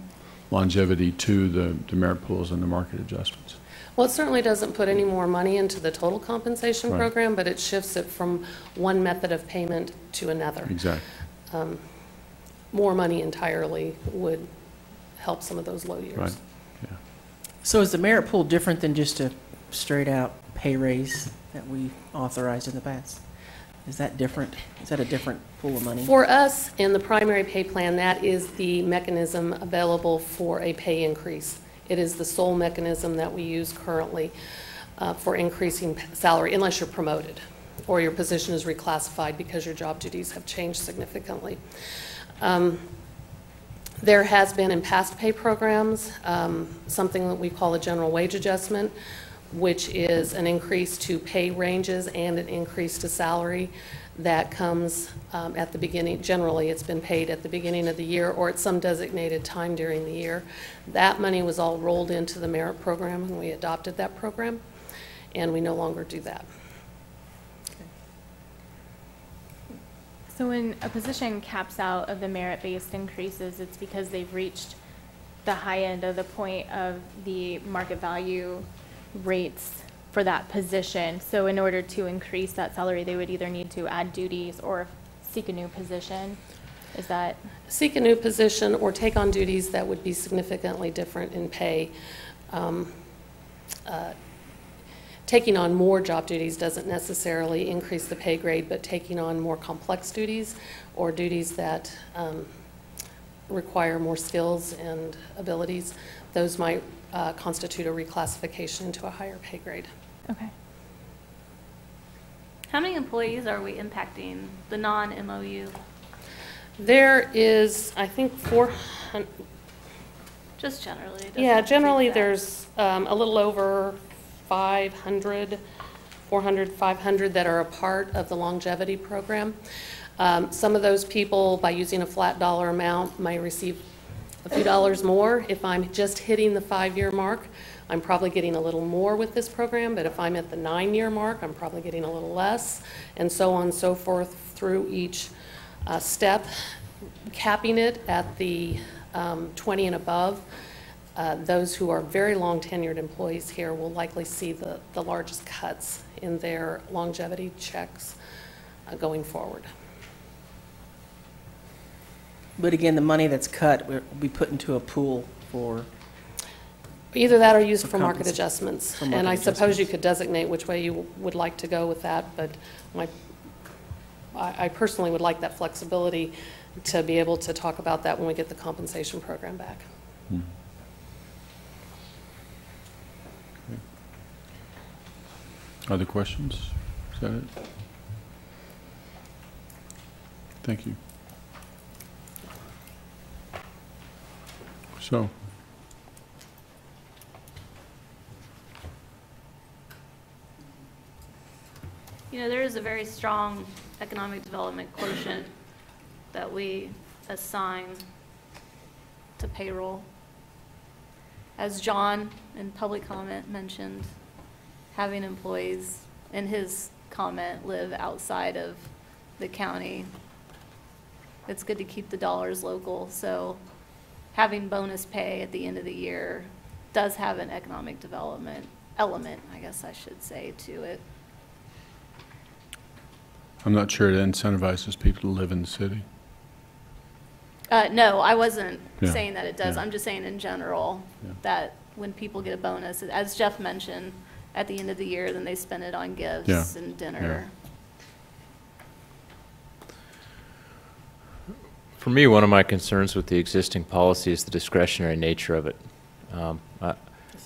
longevity to the merit pools and the market adjustments. Well, it certainly doesn't put any more money into the total compensation Right. program, but it shifts it from one method of payment to another. Exactly. More money entirely would help some of those low years. Right. Yeah. So is the merit pool different than just a straight-out pay raise that we authorized in the past? Is that different? Is that a different pool of money? For us, in the primary pay plan, that is the mechanism available for a pay increase. It is the sole mechanism that we use currently for increasing salary, unless you're promoted or your position is reclassified because your job duties have changed significantly. There has been in past pay programs something that we call a general wage adjustment, which is an increase to pay ranges and an increase to salary that comes at the beginning. Generally, it's been paid at the beginning of the year or at some designated time during the year. That money was all rolled into the merit program, and we adopted that program, and we no longer do that. So when a position caps out of the merit-based increases, it's because they've reached the high end of the point of the market value rates for that position. So in order to increase that salary, they would either need to add duties or seek a new position. Is that? Seek a new position or take on duties that would be significantly different in pay. Taking on more job duties doesn't necessarily increase the pay grade, but taking on more complex duties or duties that require more skills and abilities, those might constitute a reclassification into a higher pay grade. Okay. How many employees are we impacting, the non-MOU? There is, I think, 400. Just generally. it doesn't Yeah, have to be generally exact. there's a little over 500, 400, 500 that are a part of the longevity program. Some of those people, by using a flat dollar amount, may receive a few dollars more. If I'm just hitting the 5-year mark, I'm probably getting a little more with this program, but if I'm at the 9-year mark, I'm probably getting a little less, and so on and so forth through each step, capping it at the 20 and above. Those who are very long tenured employees here will likely see the largest cuts in their longevity checks going forward. But again, the money that's cut will be put into a pool for... Either that or used for market compens- adjustments. for market And I suppose you adjustments. could designate which way you would like to go with that, but I personally would like that flexibility to be able to talk about that when we get the compensation program back. Hmm. Okay. Other questions? Is that it? Thank you. So, You know, there is a very strong economic development quotient that we assign to payroll. As John in public comment mentioned, having employees in his comment live outside of the county it's good to keep the dollars local. So having bonus pay at the end of the year does have an economic development element, I guess I should say, to it. I'm not sure it incentivizes people to live in the city. No, I wasn't Yeah. saying that it does. Yeah. I'm just saying in general Yeah. that when people get a bonus, as Jeff mentioned, at the end of the year, then they spend it on gifts Yeah. and dinner. For me, one of my concerns with the existing policy is the discretionary nature of it.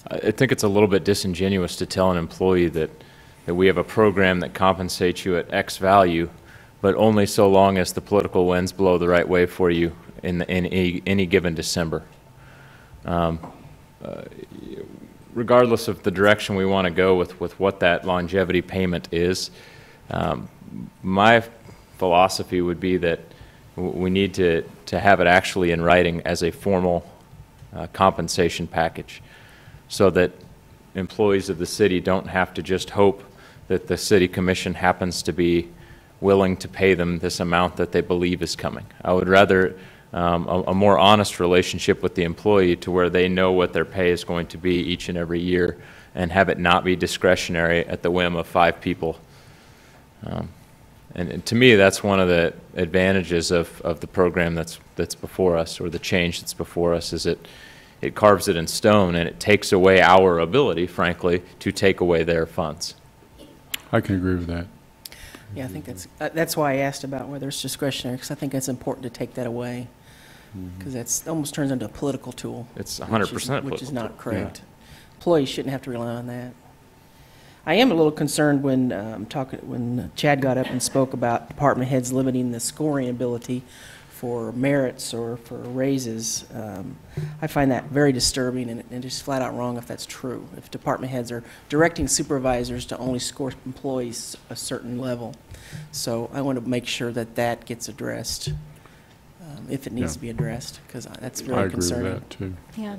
I think it's a little bit disingenuous to tell an employee that we have a program that compensates you at X value, but only so long as the political winds blow the right way for you in any given December. Regardless of the direction we want to go with what that longevity payment is, my philosophy would be that we need to have it actually in writing as a formal compensation package, so that employees of the city don't have to just hope that the city commission happens to be willing to pay them this amount that they believe is coming. I would rather a more honest relationship with the employee, to where they know what their pay is going to be each and every year, and have it not be discretionary at the whim of 5 people. And to me, that's one of the advantages of the program that's before us, or the change that's before us, is it carves it in stone, and it takes away our ability, frankly, to take away their funds. I can agree with that. Yeah, I think that's why I asked about whether it's discretionary, because I think it's important to take that away, because that almost turns into a political tool. It's 100% political. Which is not correct. Employees shouldn't have to rely on that. I am a little concerned when when Chad got up and spoke about department heads limiting the scoring ability for merits or for raises. I find that very disturbing, and just flat out wrong if that's true. If department heads are directing supervisors to only score employees a certain level. So I want to make sure that that gets addressed, if it needs to be addressed, because that's very concerning. I agree with that, too. Yeah.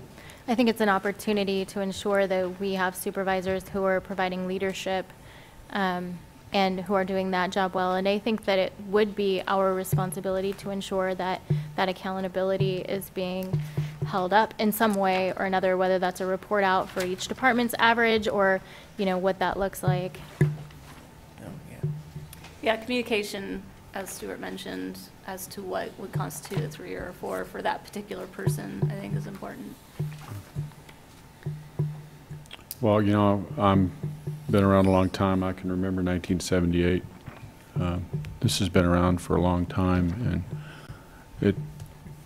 I think it's an opportunity to ensure that we have supervisors who are providing leadership and who are doing that job well. And I think that it would be our responsibility to ensure that that accountability is being held up in some way or another, whether that's a report out for each department's average, or, you know, what that looks like. Yeah, communication, as Stuart mentioned, as to what would constitute a 3 or a 4 for that particular person, I think is important. Well, you know, I'm been around a long time. I can remember 1978. This has been around for a long time, and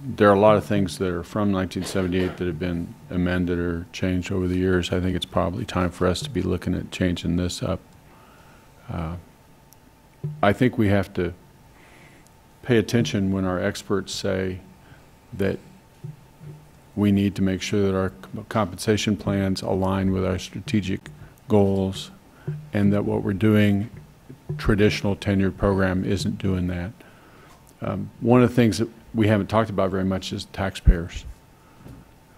there are a lot of things that are from 1978 that have been amended or changed over the years. I think it's probably time for us to be looking at changing this up. I think we have to pay attention when our experts say that we need to make sure that our compensation plans align with our strategic goals, and that what we're doing, traditional tenured program, isn't doing that. One of the things that we haven't talked about very much is taxpayers.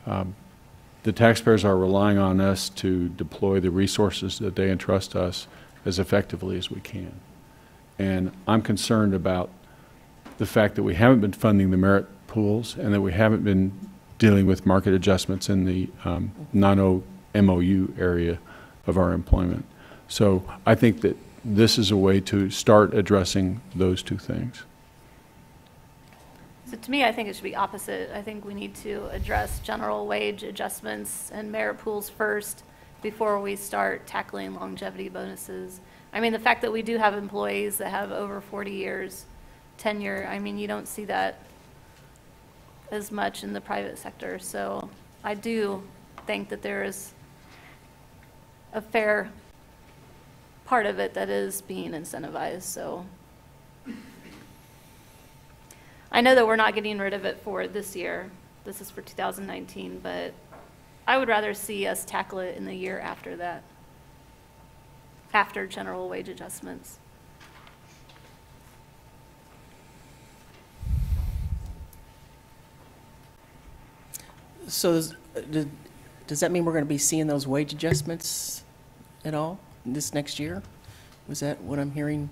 The taxpayers are relying on us to deploy the resources that they entrust us as effectively as we can. And I'm concerned about the fact that we haven't been funding the merit pools, and that we haven't been dealing with market adjustments in the non-MOU area of our employment. So I think that this is a way to start addressing those two things. So to me, I think it should be opposite. I think we need to address general wage adjustments and merit pools first before we start tackling longevity bonuses. I mean, the fact that we do have employees that have over 40 years tenure, I mean, you don't see that as much in the private sector. So I do think that there is a fair part of it that is being incentivized. So I know that we're not getting rid of it for this year. This is for 2019, but I would rather see us tackle it in the year after that, after general wage adjustments. So does that mean we're going to be seeing those wage adjustments at all this next year? Was that what I'm hearing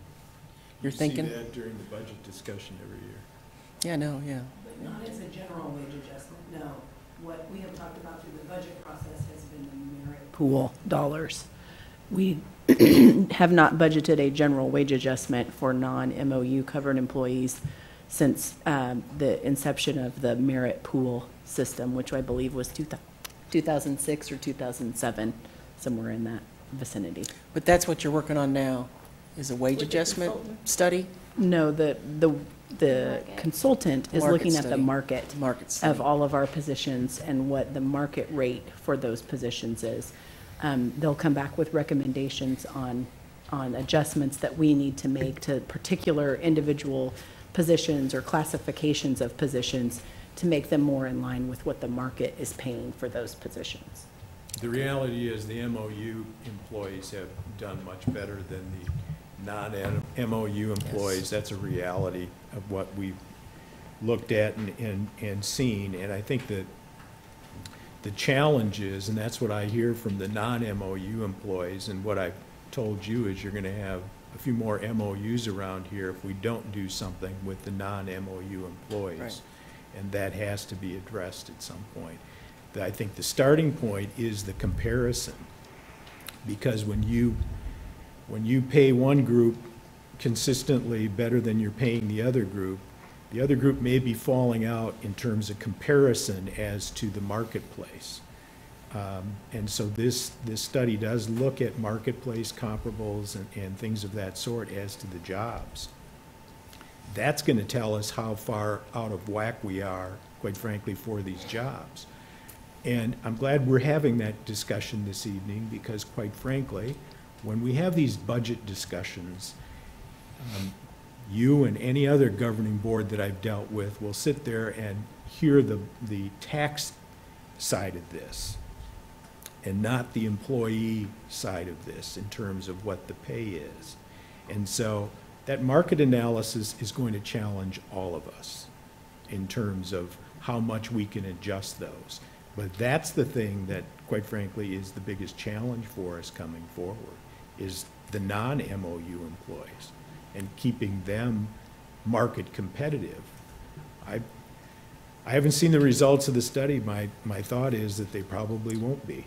you're thinking? See that during the budget discussion every year. Yeah, no, yeah. But not as a general wage adjustment, no. What we have talked about through the budget process has been the merit pool dollars. We have not budgeted a general wage adjustment for non-MOU covered employees since the inception of the merit pool system, which I believe was 2006 or 2007, somewhere in that vicinity. But that's what you're working on now, is a wage adjustment study? No, the consultant is Market looking at the study. market study. of all of our positions and what the market rate for those positions is. They'll come back with recommendations on adjustments that we need to make to particular individual positions or classifications of positions to make them more in line with what the market is paying for those positions. The reality is the MOU employees have done much better than the non-MOU employees. Yes. That's a reality of what we've looked at and seen. And I think that the challenge is, and that's what I hear from the non-MOU employees, and what I've told you is you're going to have a few more MOUs around here if we don't do something with the non-MOU employees. Right. And that has to be addressed at some point. I think the starting point is the comparison, because when you pay one group consistently better than you're paying the other group may be falling out in terms of comparison as to the marketplace. And so this study does look at marketplace comparables and things of that sort as to the jobs. That's going to tell us how far out of whack we are, quite frankly, for these jobs. And I'm glad we're having that discussion this evening, because quite frankly, when we have these budget discussions, you and any other governing board that I've dealt with will sit there and hear the tax side of this and not the employee side of this in terms of what the pay is. And so that market analysis is going to challenge all of us in terms of how much we can adjust those. But that's the thing that, quite frankly, is the biggest challenge for us coming forward, is the non-MOU employees and keeping them market competitive. I haven't seen the results of the study. My thought is that they probably won't be.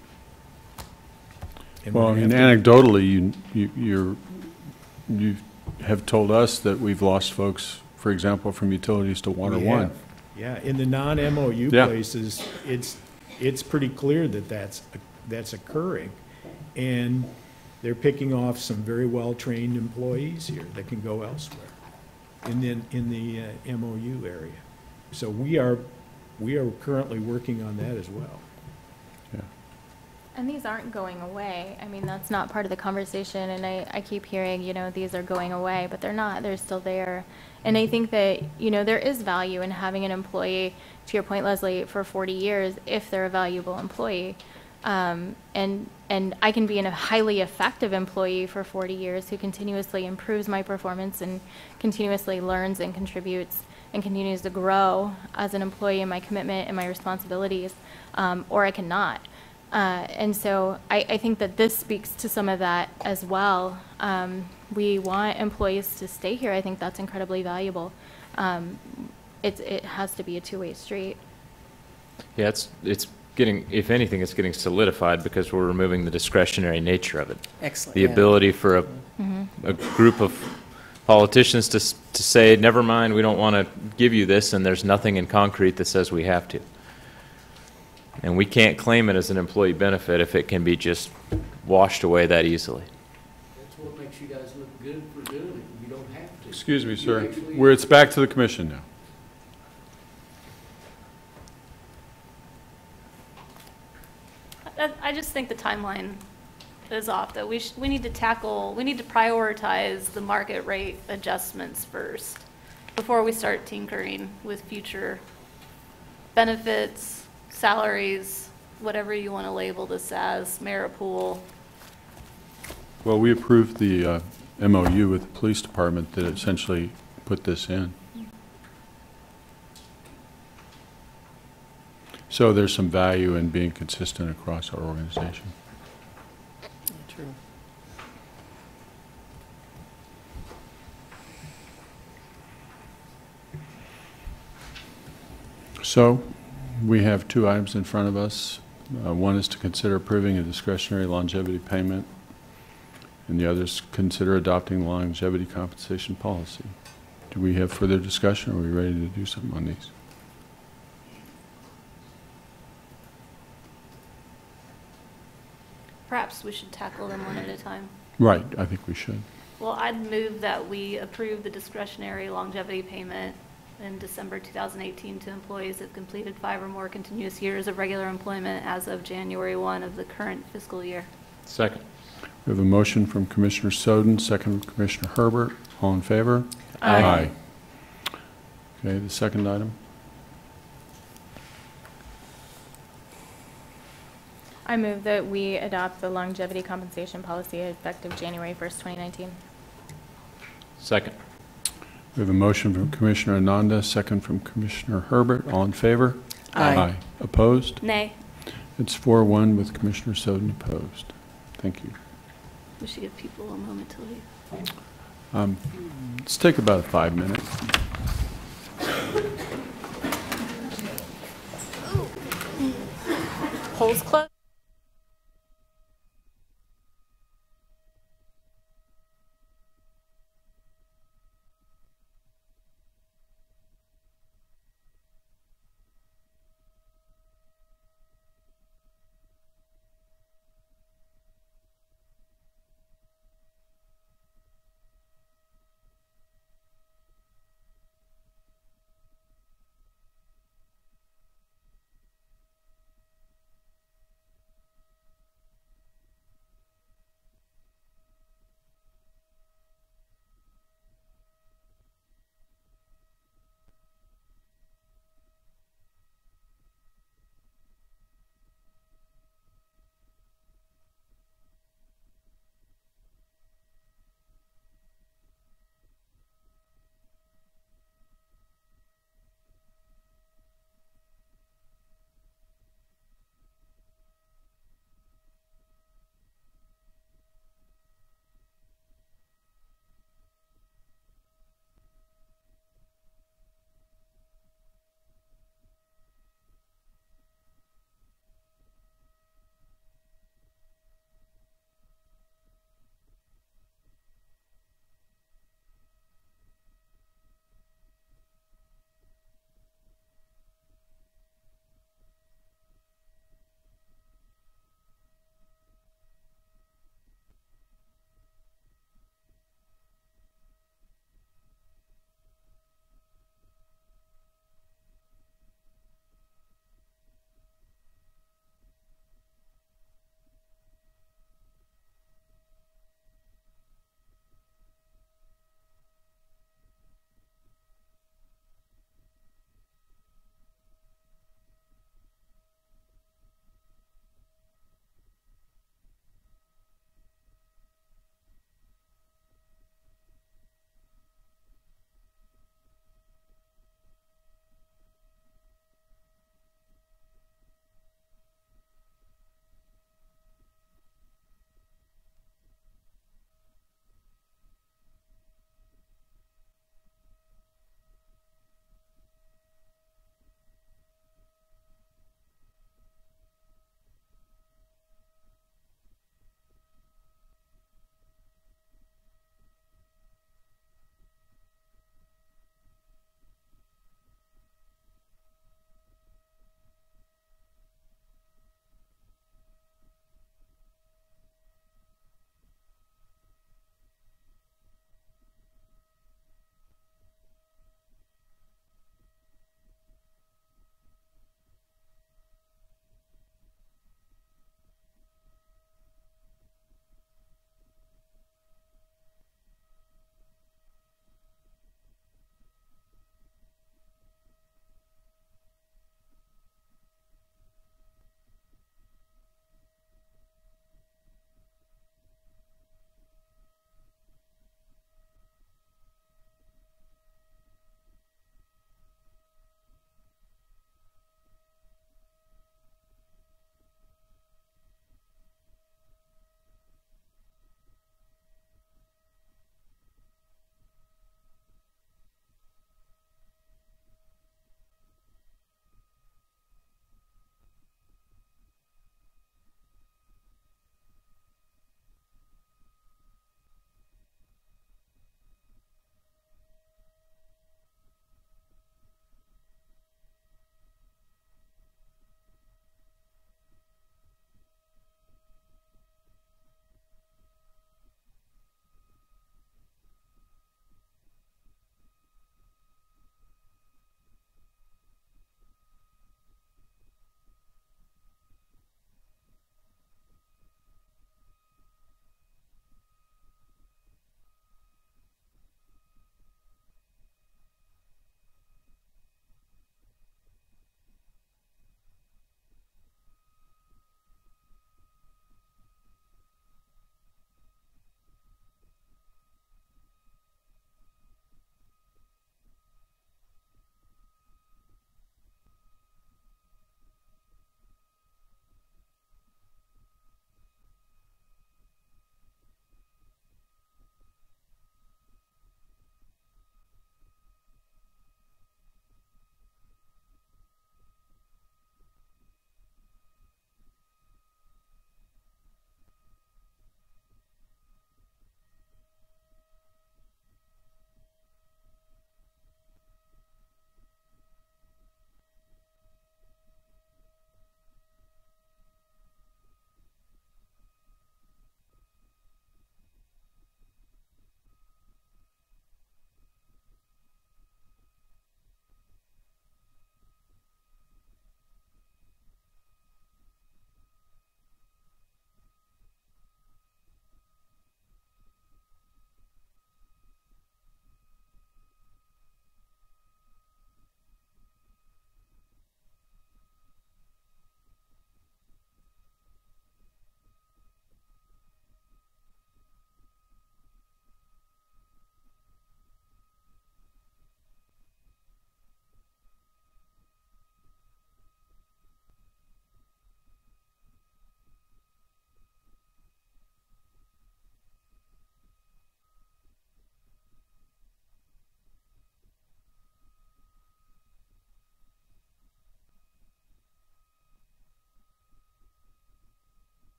And Well, I mean, anecdotally, you have told us that we've lost folks, for example, from utilities to Water We One. have. Yeah, in the non-MOU Yeah. places, it's pretty clear that that's occurring. And they're picking off some very well-trained employees here that can go elsewhere in the MOU area. So we are currently working on that as well. Yeah. And these aren't going away. I mean, that's not part of the conversation, and I keep hearing, these are going away, but they're not. They're still there. And I think that, there is value in having an employee, to your point, Leslie, for 40 years if they're a valuable employee. And I can be a highly effective employee for 40 years who continuously improves my performance and continuously learns and contributes and continues to grow as an employee in my commitment and my responsibilities, or I cannot. And so I think that this speaks to some of that as well. We want employees to stay here. I think that's incredibly valuable. It has to be a two-way street. Yeah, it's getting, if anything, it's getting solidified because we're removing the discretionary nature of it. Excellent. The yeah. ability for a group of politicians to say, never mind, we don't want to give you this, and there's nothing in concrete that says we have to. And we can't claim it as an employee benefit if it can be just washed away that easily. That's what makes you guys look good for doing it. You don't have to. Excuse me, You sir. actually- It's back to the commission now. I just think the timeline is off, that we need to prioritize the market rate adjustments first before we start tinkering with future benefits, salaries, whatever you want to label this as, merit pool. Well, we approved the MOU with the police department that essentially put this in. So there's some value in being consistent across our organization. True. So, we have two items in front of us. One is to consider approving a discretionary longevity payment, and the other is consider adopting the longevity compensation policy. Do we have further discussion, or are we ready to do something on these? Perhaps we should tackle them one at a time. Right, I think we should. Well, I'd move that we approve the discretionary longevity payment in December 2018 to employees that have completed 5 or more continuous years of regular employment as of January 1 of the current fiscal year. Second. We have a motion from Commissioner Soden, second from Commissioner Herbert. All in favor? Aye. Okay, the second item. I move that we adopt the longevity compensation policy effective January 1st, 2019. Second. We have a motion from Commissioner Ananda, second from Commissioner Herbert. All in favor? Aye. Opposed? Nay. It's 4-1 with Commissioner Soden opposed. Thank you. We should give people a moment to leave. Let's take about 5 minutes. Polls closed.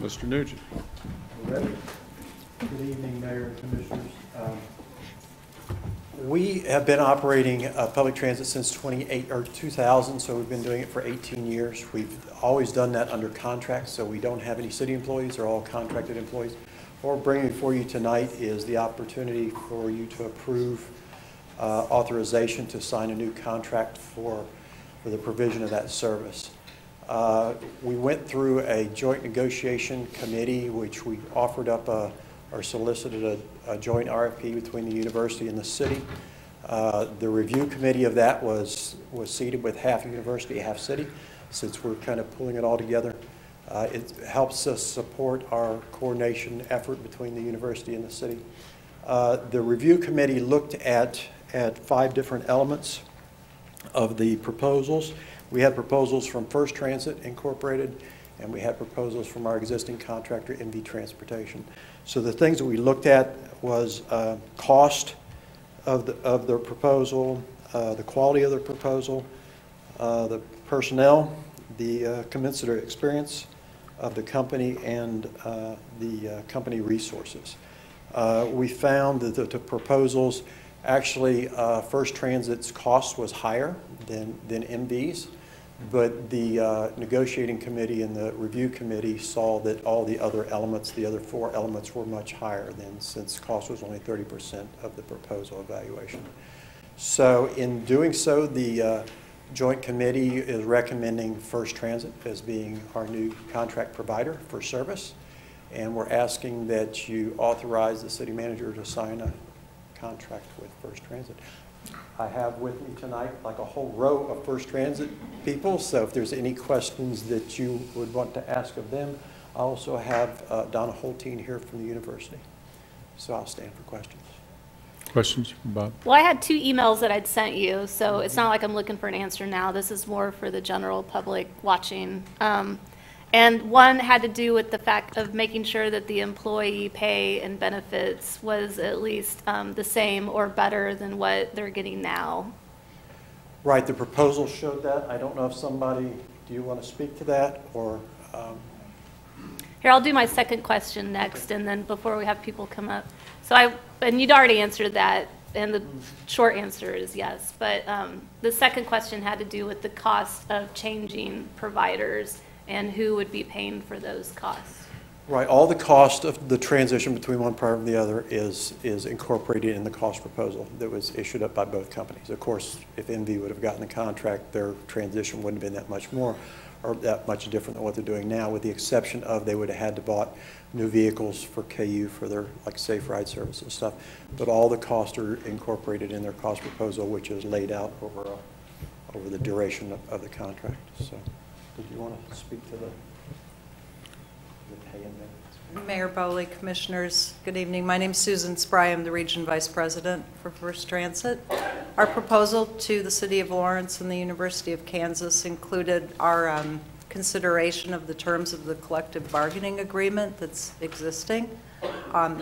Mr. Nugent. Good evening, Mayor and Commissioners. We have been operating public transit since 2000, so we've been doing it for 18 years. We've always done that under contract, so we don't have any city employees. They're all contracted employees. What we're bringing for you tonight is the opportunity for you to approve authorization to sign a new contract for the provision of that service. We went through a joint negotiation committee, which we offered up or solicited a joint RFP between the university and the city. The review committee of that was seated with half university, half city, since we're kind of pulling it all together. It helps us support our coordination effort between the university and the city. The review committee looked at 5 different elements of the proposals. We had proposals from First Transit Incorporated, and we had proposals from our existing contractor, MV Transportation. So the things that we looked at was cost of the proposal, the quality of the proposal, the personnel, the commensurate experience of the company, and the company resources. We found that the proposals actually, First Transit's cost was higher than MV's, but the negotiating committee and the review committee saw that all the other elements, the other 4 elements, were much higher than, since cost was only 30% of the proposal evaluation. So in doing so, the joint committee is recommending First Transit as being our new contract provider for service, and we're asking that you authorize the city manager to sign a contract with First Transit. I have with me tonight like a whole row of First Transit people, so if there's any questions that you would want to ask of them, I also have Donna Holteen here from the university, so I'll stand for questions. Questions, Bob? Well, I had 2 emails that I'd sent you, so it's not like I'm looking for an answer now. This is more for the general public watching. And one had to do with the fact of making sure that the employee pay and benefits was at least the same or better than what they're getting now. Right, the proposal showed that. I don't know if somebody, do you want to speak to that, or? Here, I'll do my second question next, and then before we have people come up. And you'd already answered that, and the short answer is yes. But the second question had to do with the cost of changing providers and who would be paying for those costs. Right, all the cost of the transition between one provider and the other is incorporated in the cost proposal that was issued up by both companies. Of course, if MV would have gotten the contract, their transition wouldn't have been that much more or that much different than what they're doing now, with the exception of they would have had to bought new vehicles for KU for their like safe ride service and stuff. But all the costs are incorporated in their cost proposal, which is laid out over the duration of the contract. So, did you want to speak to the pay and benefits? Mayor Bowley, Commissioners, good evening. My name is Susan Spry. I'm the Region Vice President for First Transit. Our proposal to the City of Lawrence and the University of Kansas included our consideration of the terms of the collective bargaining agreement that's existing.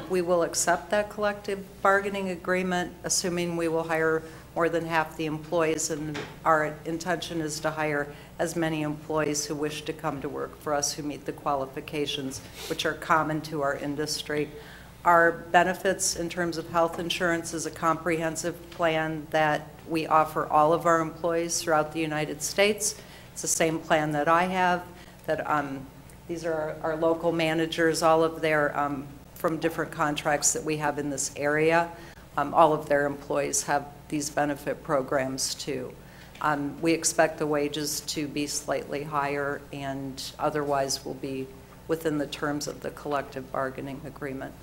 We will accept that collective bargaining agreement, assuming we will hire more than half the employees, and our intention is to hire as many employees who wish to come to work for us who meet the qualifications which are common to our industry. Our benefits in terms of health insurance is a comprehensive plan that we offer all of our employees throughout the United States. It's the same plan that I have, that these are our local managers, all of their, from different contracts that we have in this area. All of their employees have these benefit programs too. We expect the wages to be slightly higher, and otherwise will be within the terms of the collective bargaining agreement.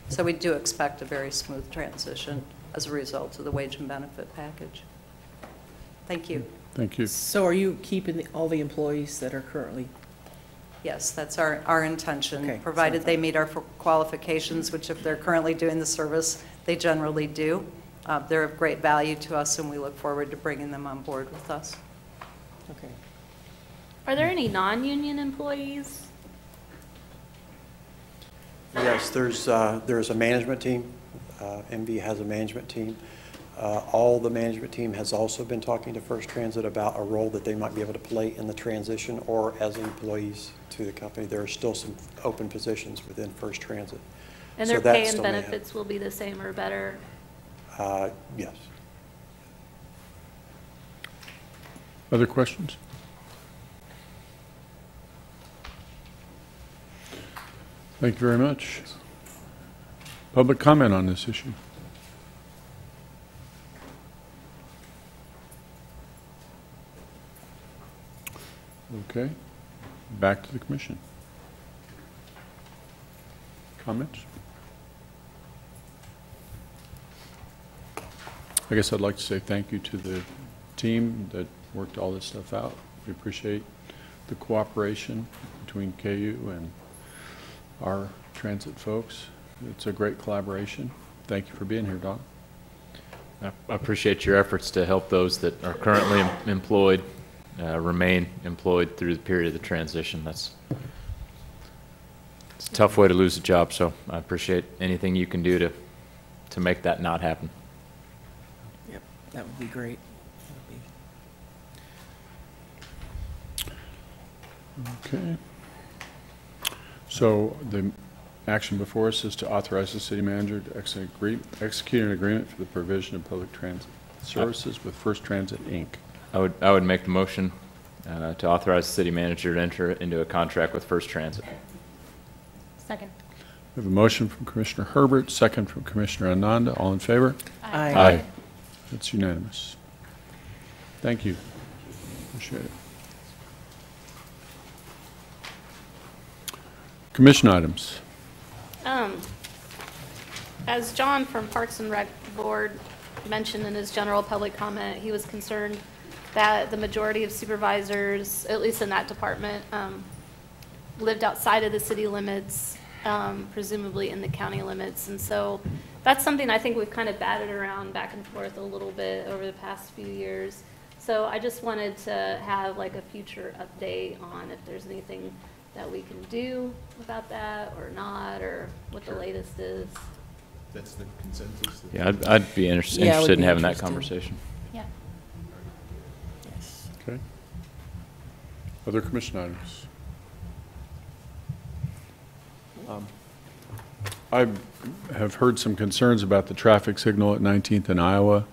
So we do expect a very smooth transition as a result of the wage and benefit package. Thank you. Thank you. So are you keeping all the employees that are currently? Yes, that's our intention, Okay, provided they meet our qualifications, which if they're currently doing the service, they generally do. They're of great value to us, and we look forward to bringing them on board with us. Okay. Are there any non-union employees? Yes, there's a management team. MV has a management team. All the management team has also been talking to First Transit about a role that they might be able to play in the transition or as employees to the company. There are still some open positions within First Transit. And So their that pay and still may benefits will be the same or better? Yes. Other questions? Thank you very much. Public comment on this issue? Okay. Back to the commission. Comments? I guess I'd like to say thank you to the team that worked all this stuff out. We appreciate the cooperation between KU and our transit folks. It's a great collaboration. Thank you for being here, Doc. I appreciate your efforts to help those that are currently employed remain employed through the period of the transition. It's a tough way to lose a job, so I appreciate anything you can do to make that not happen. Yep, that would be great. Okay. So the action before us is to authorize the city manager to execute an agreement for the provision of public transit services with First Transit, Inc. I would make the motion to authorize the city manager to enter into a contract with First Transit. Second. We have a motion from Commissioner Herbert, second from Commissioner Ananda. All in favor? Aye. Aye. That's unanimous. Thank you. Appreciate it. Commission items. As John from Parks and Rec Board mentioned in his general public comment, he was concerned that the majority of supervisors, at least in that department, lived outside of the city limits, presumably in the county limits. And so that's something I think we've kind of batted around back and forth a little bit over the past few years. So I just wanted to have like a future update on if there's anything that we can do about that or not, or what the latest is. That's the consensus? Yeah, I'd be interested in having that conversation. Yeah. Yes. Okay. Other commission items? I have heard some concerns about the traffic signal at 19th and Iowa.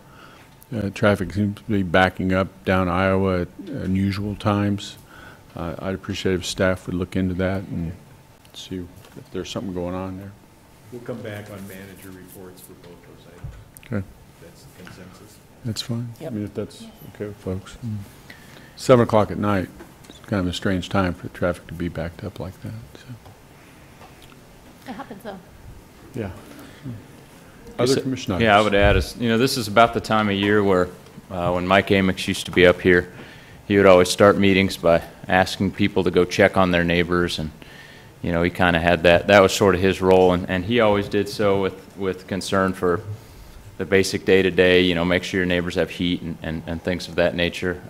Traffic seems to be backing up down Iowa at unusual times. I'd appreciate if staff would look into that and see if there's something going on there. We'll come back on manager reports for both those items. Okay. That's the consensus. That's fine. Yep. I mean, if that's okay with folks. 7 o'clock at night, it's kind of a strange time for traffic to be backed up like that. So. It happens though. Yeah. Other commission items? Yeah, I would add, this is about the time of year where when Mike Amix used to be up here, he would always start meetings by asking people to go check on their neighbors, and he kind of had that was sort of his role, and he always did so with concern for the basic day-to-day, make sure your neighbors have heat and things of that nature.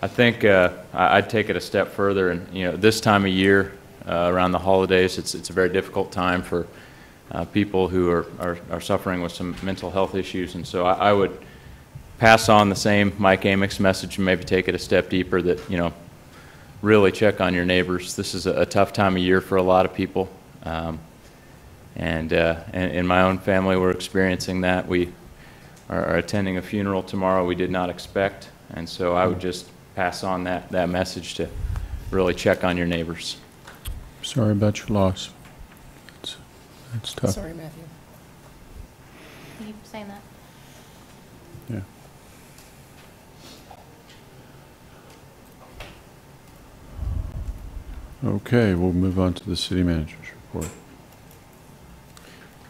I think I'd take it a step further, and this time of year around the holidays, it's a very difficult time for people who are suffering with some mental health issues, and so I would pass on the same Mike Amix message and maybe take it a step deeper that, really check on your neighbors. This is a tough time of year for a lot of people. And in my own family, we're experiencing that. We are attending a funeral tomorrow we did not expect. And so I would just pass on that message to really check on your neighbors. Sorry about your loss. That's tough. Sorry, Matthew. Thank you for saying that. Yeah. Okay, we'll move on to the city manager's report.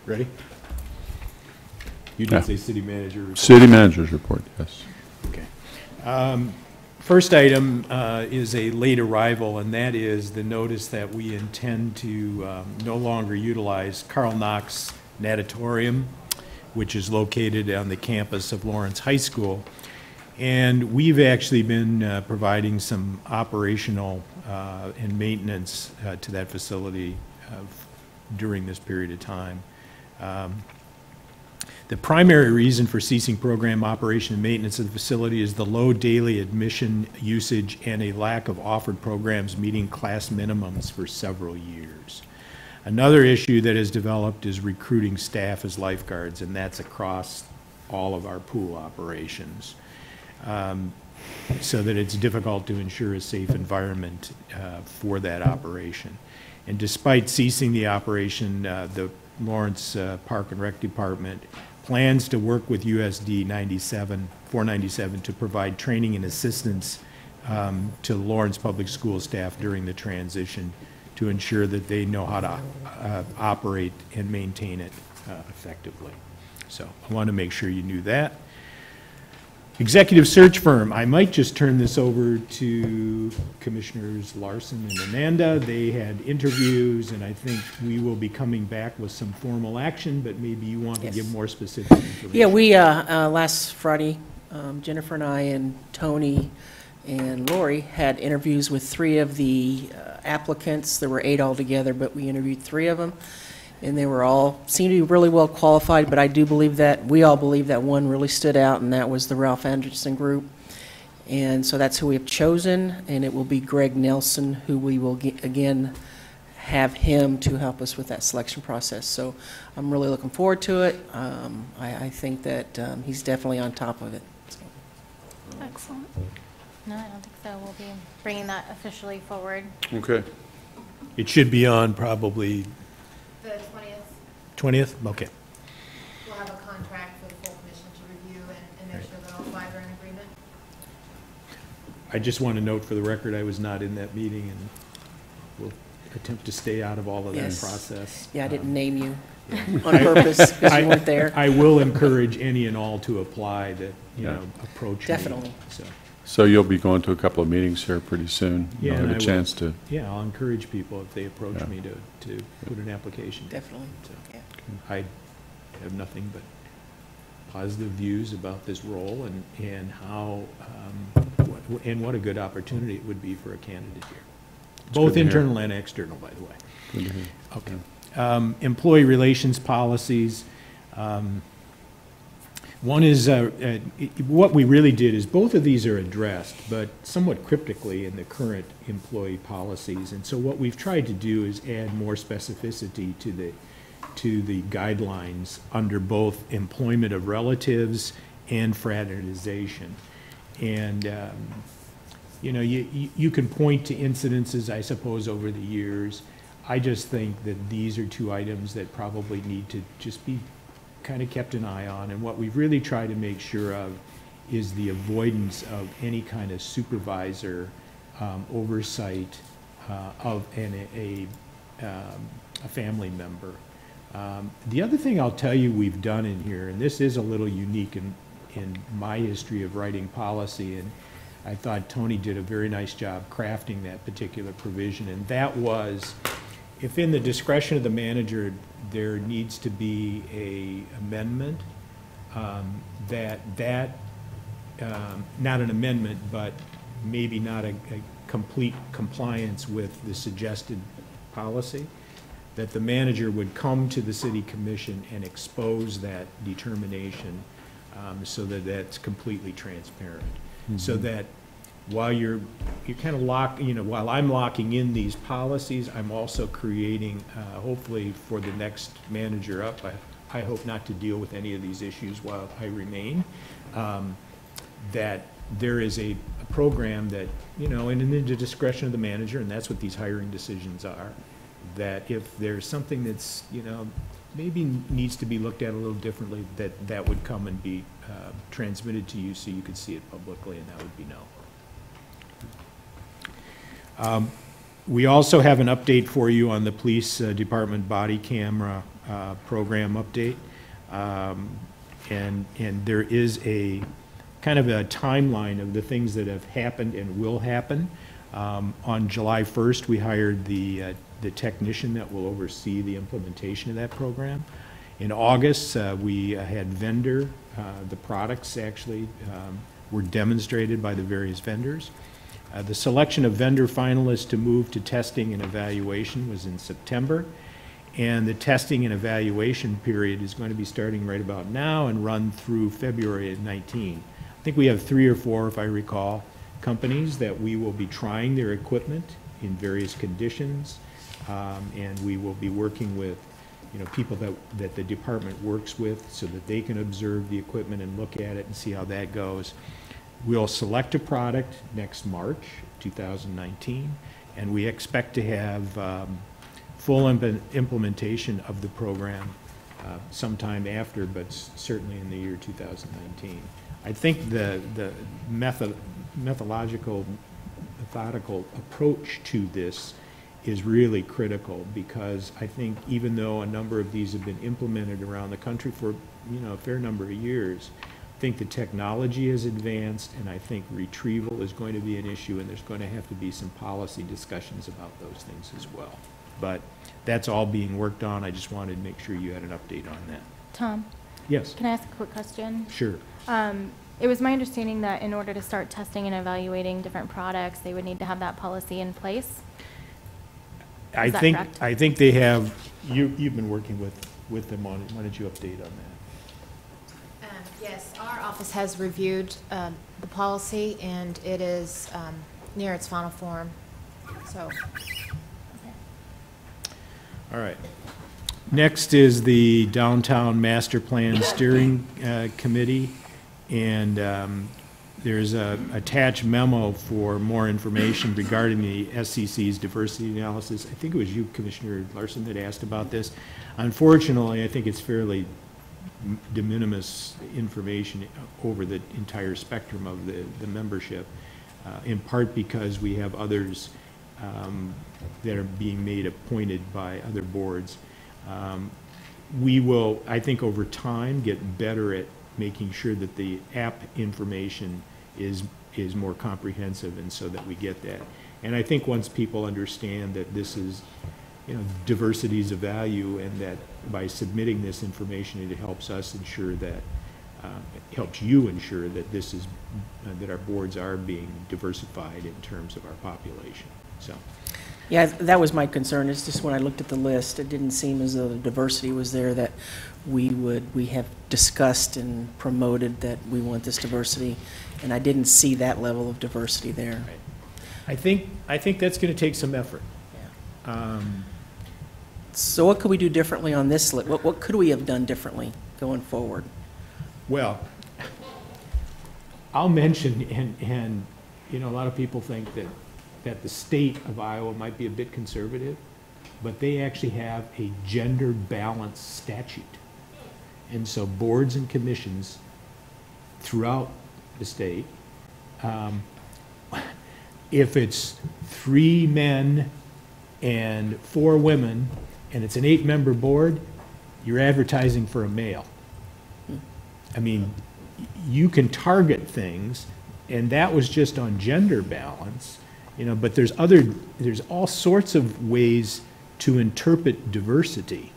Ready? You did say city manager report. City manager's report, yes. Okay. First item is a late arrival, and that is the notice that we intend to no longer utilize Carl Knox Natatorium, which is located on the campus of Lawrence High School. And we've actually been providing some operational and maintenance to that facility during this period of time. The primary reason for ceasing program operation and maintenance of the facility is the low daily admission usage and a lack of offered programs meeting class minimums for several years. Another issue that has developed is recruiting staff as lifeguards, and that's across all of our pool operations, so that it's difficult to ensure a safe environment for that operation. And despite ceasing the operation, the Lawrence Park and Rec Department plans to work with USD 497 to provide training and assistance to Lawrence Public School staff during the transition to ensure that they know how to operate and maintain it effectively. So I want to make sure you knew that. Executive search firm, I might just turn this over to Commissioners Larson and Amanda. They had interviews, and I think we will be coming back with some formal action, but maybe you want to give more specific information. Yeah, we, last Friday, Jennifer and I and Tony and Lori had interviews with 3 of the applicants. There were 8 altogether, but we interviewed 3 of them. And they were all, seemed to be really well qualified, but I do believe that, we all believe that one really stood out, and that was the Ralph Anderson Group. And so that's who we have chosen, and it will be Greg Nelson, who we will, again, have him to help us with that selection process. So I'm really looking forward to it. I think that he's definitely on top of it. So. Excellent. No, I don't think so. We'll be bringing that officially forward. Okay. It should be on probably The 20th. 20th? Okay. We'll have a contract for the full commission to review and make sure that all 5 are in agreement. I just want to note for the record, I was not in that meeting, and we'll attempt to stay out of all of that process. Yeah, I didn't name you on purpose because you weren't there. I will encourage any and all to apply that, you know, approach me. Definitely. So you'll be going to a couple of meetings here pretty soon. Yeah, You'll have a chance to. Yeah, I'll encourage people if they approach me to put an application. Definitely. So, I have nothing but positive views about this role and how and what a good opportunity it would be for a candidate here. Both internal and external, by the way. Good to hear. Okay. Employee relations policies. One is, what we really did is both of these are addressed, but somewhat cryptically in the current employee policies. And so what we've tried to do is add more specificity to the guidelines under both employment of relatives and fraternization. And, you know, you can point to incidences, I suppose, over the years. I just think that these are 2 items that probably need to just be kind of kept an eye on, and what we've really tried to make sure of is the avoidance of any kind of supervisor oversight of a family member. The other thing I'll tell you we've done in here, and this is a little unique in my history of writing policy, and I thought Tony did a very nice job crafting that particular provision, and that was, if in the discretion of the manager there needs to be a amendment, not an amendment, but maybe not a complete compliance with the suggested policy, that the manager would come to the city commission and expose that determination so that that's completely transparent. Mm-hmm. So that while you're kind of while I'm locking in these policies, I'm also creating, hopefully for the next manager up, I hope not to deal with any of these issues while I remain, that there is a program that, you know, and in the discretion of the manager, and that's what these hiring decisions are, that if there's something that's, you know, maybe needs to be looked at a little differently, that would come and be transmitted to you so you could see it publicly, and that would be no. We also have an update for you on the police department body camera program update. And there is a kind of a timeline of the things that have happened and will happen. On July 1st, we hired the technician that will oversee the implementation of that program. In August, we had vendor, the products actually were demonstrated by the various vendors. The selection of vendor finalists to move to testing and evaluation was in September, And the testing and evaluation period is going to be starting right about now and run through February of 19. I think we have 3 or 4, if I recall, companies that we will be trying their equipment in various conditions, and we will be working with, people that the department works with so that they can observe the equipment and look at it and see how that goes. We'll select a product next March 2019, and we expect to have full implementation of the program sometime after, but certainly in the year 2019. I think the methodical approach to this is really critical, because I think even though a number of these have been implemented around the country for a fair number of years, I think the technology has advanced, and I think retrieval is going to be an issue, and there's going to have to be some policy discussions about those things as well. But that's all being worked on. I just wanted to make sure you had an update on that. Tom? Yes? Can I ask a quick question? Sure. It was my understanding that in order to start testing and evaluating different products, they would need to have that policy in place. I think they have. You've been working with them on it. Why don't you update on that? Yes, our office has reviewed the policy, and it is near its final form. So. All right. Next is the Downtown Master Plan Steering Committee, and there's a attached memo for more information regarding the SCC's diversity analysis. I think it was you, Commissioner Larson, that asked about this. Unfortunately, I think it's fairly de minimis information over the entire spectrum of the membership, in part because we have others that are being made appointed by other boards. We will, I think, over time get better at making sure that the app information is more comprehensive, and so that we get that. And I think once people understand that this is, diversity is a value, and that by submitting this information, it helps us ensure that, it helps you ensure that this is, that our boards are being diversified in terms of our population. So. Yeah, that was my concern. It's just when I looked at the list, it didn't seem as though the diversity was there that we have discussed and promoted that we want this diversity, and I didn't see that level of diversity there. Right. I think that's going to take some effort. Yeah. So what could we do differently on this list? What could we have done differently going forward? Well, I'll mention, and a lot of people think that the state of Iowa might be a bit conservative, but they actually have a gender balance statute. And so boards and commissions throughout the state, if it's 3 men and 4 women, and it's an 8-member board, you're advertising for a male. I mean, you can target things, and that was just on gender balance, but there's all sorts of ways to interpret diversity,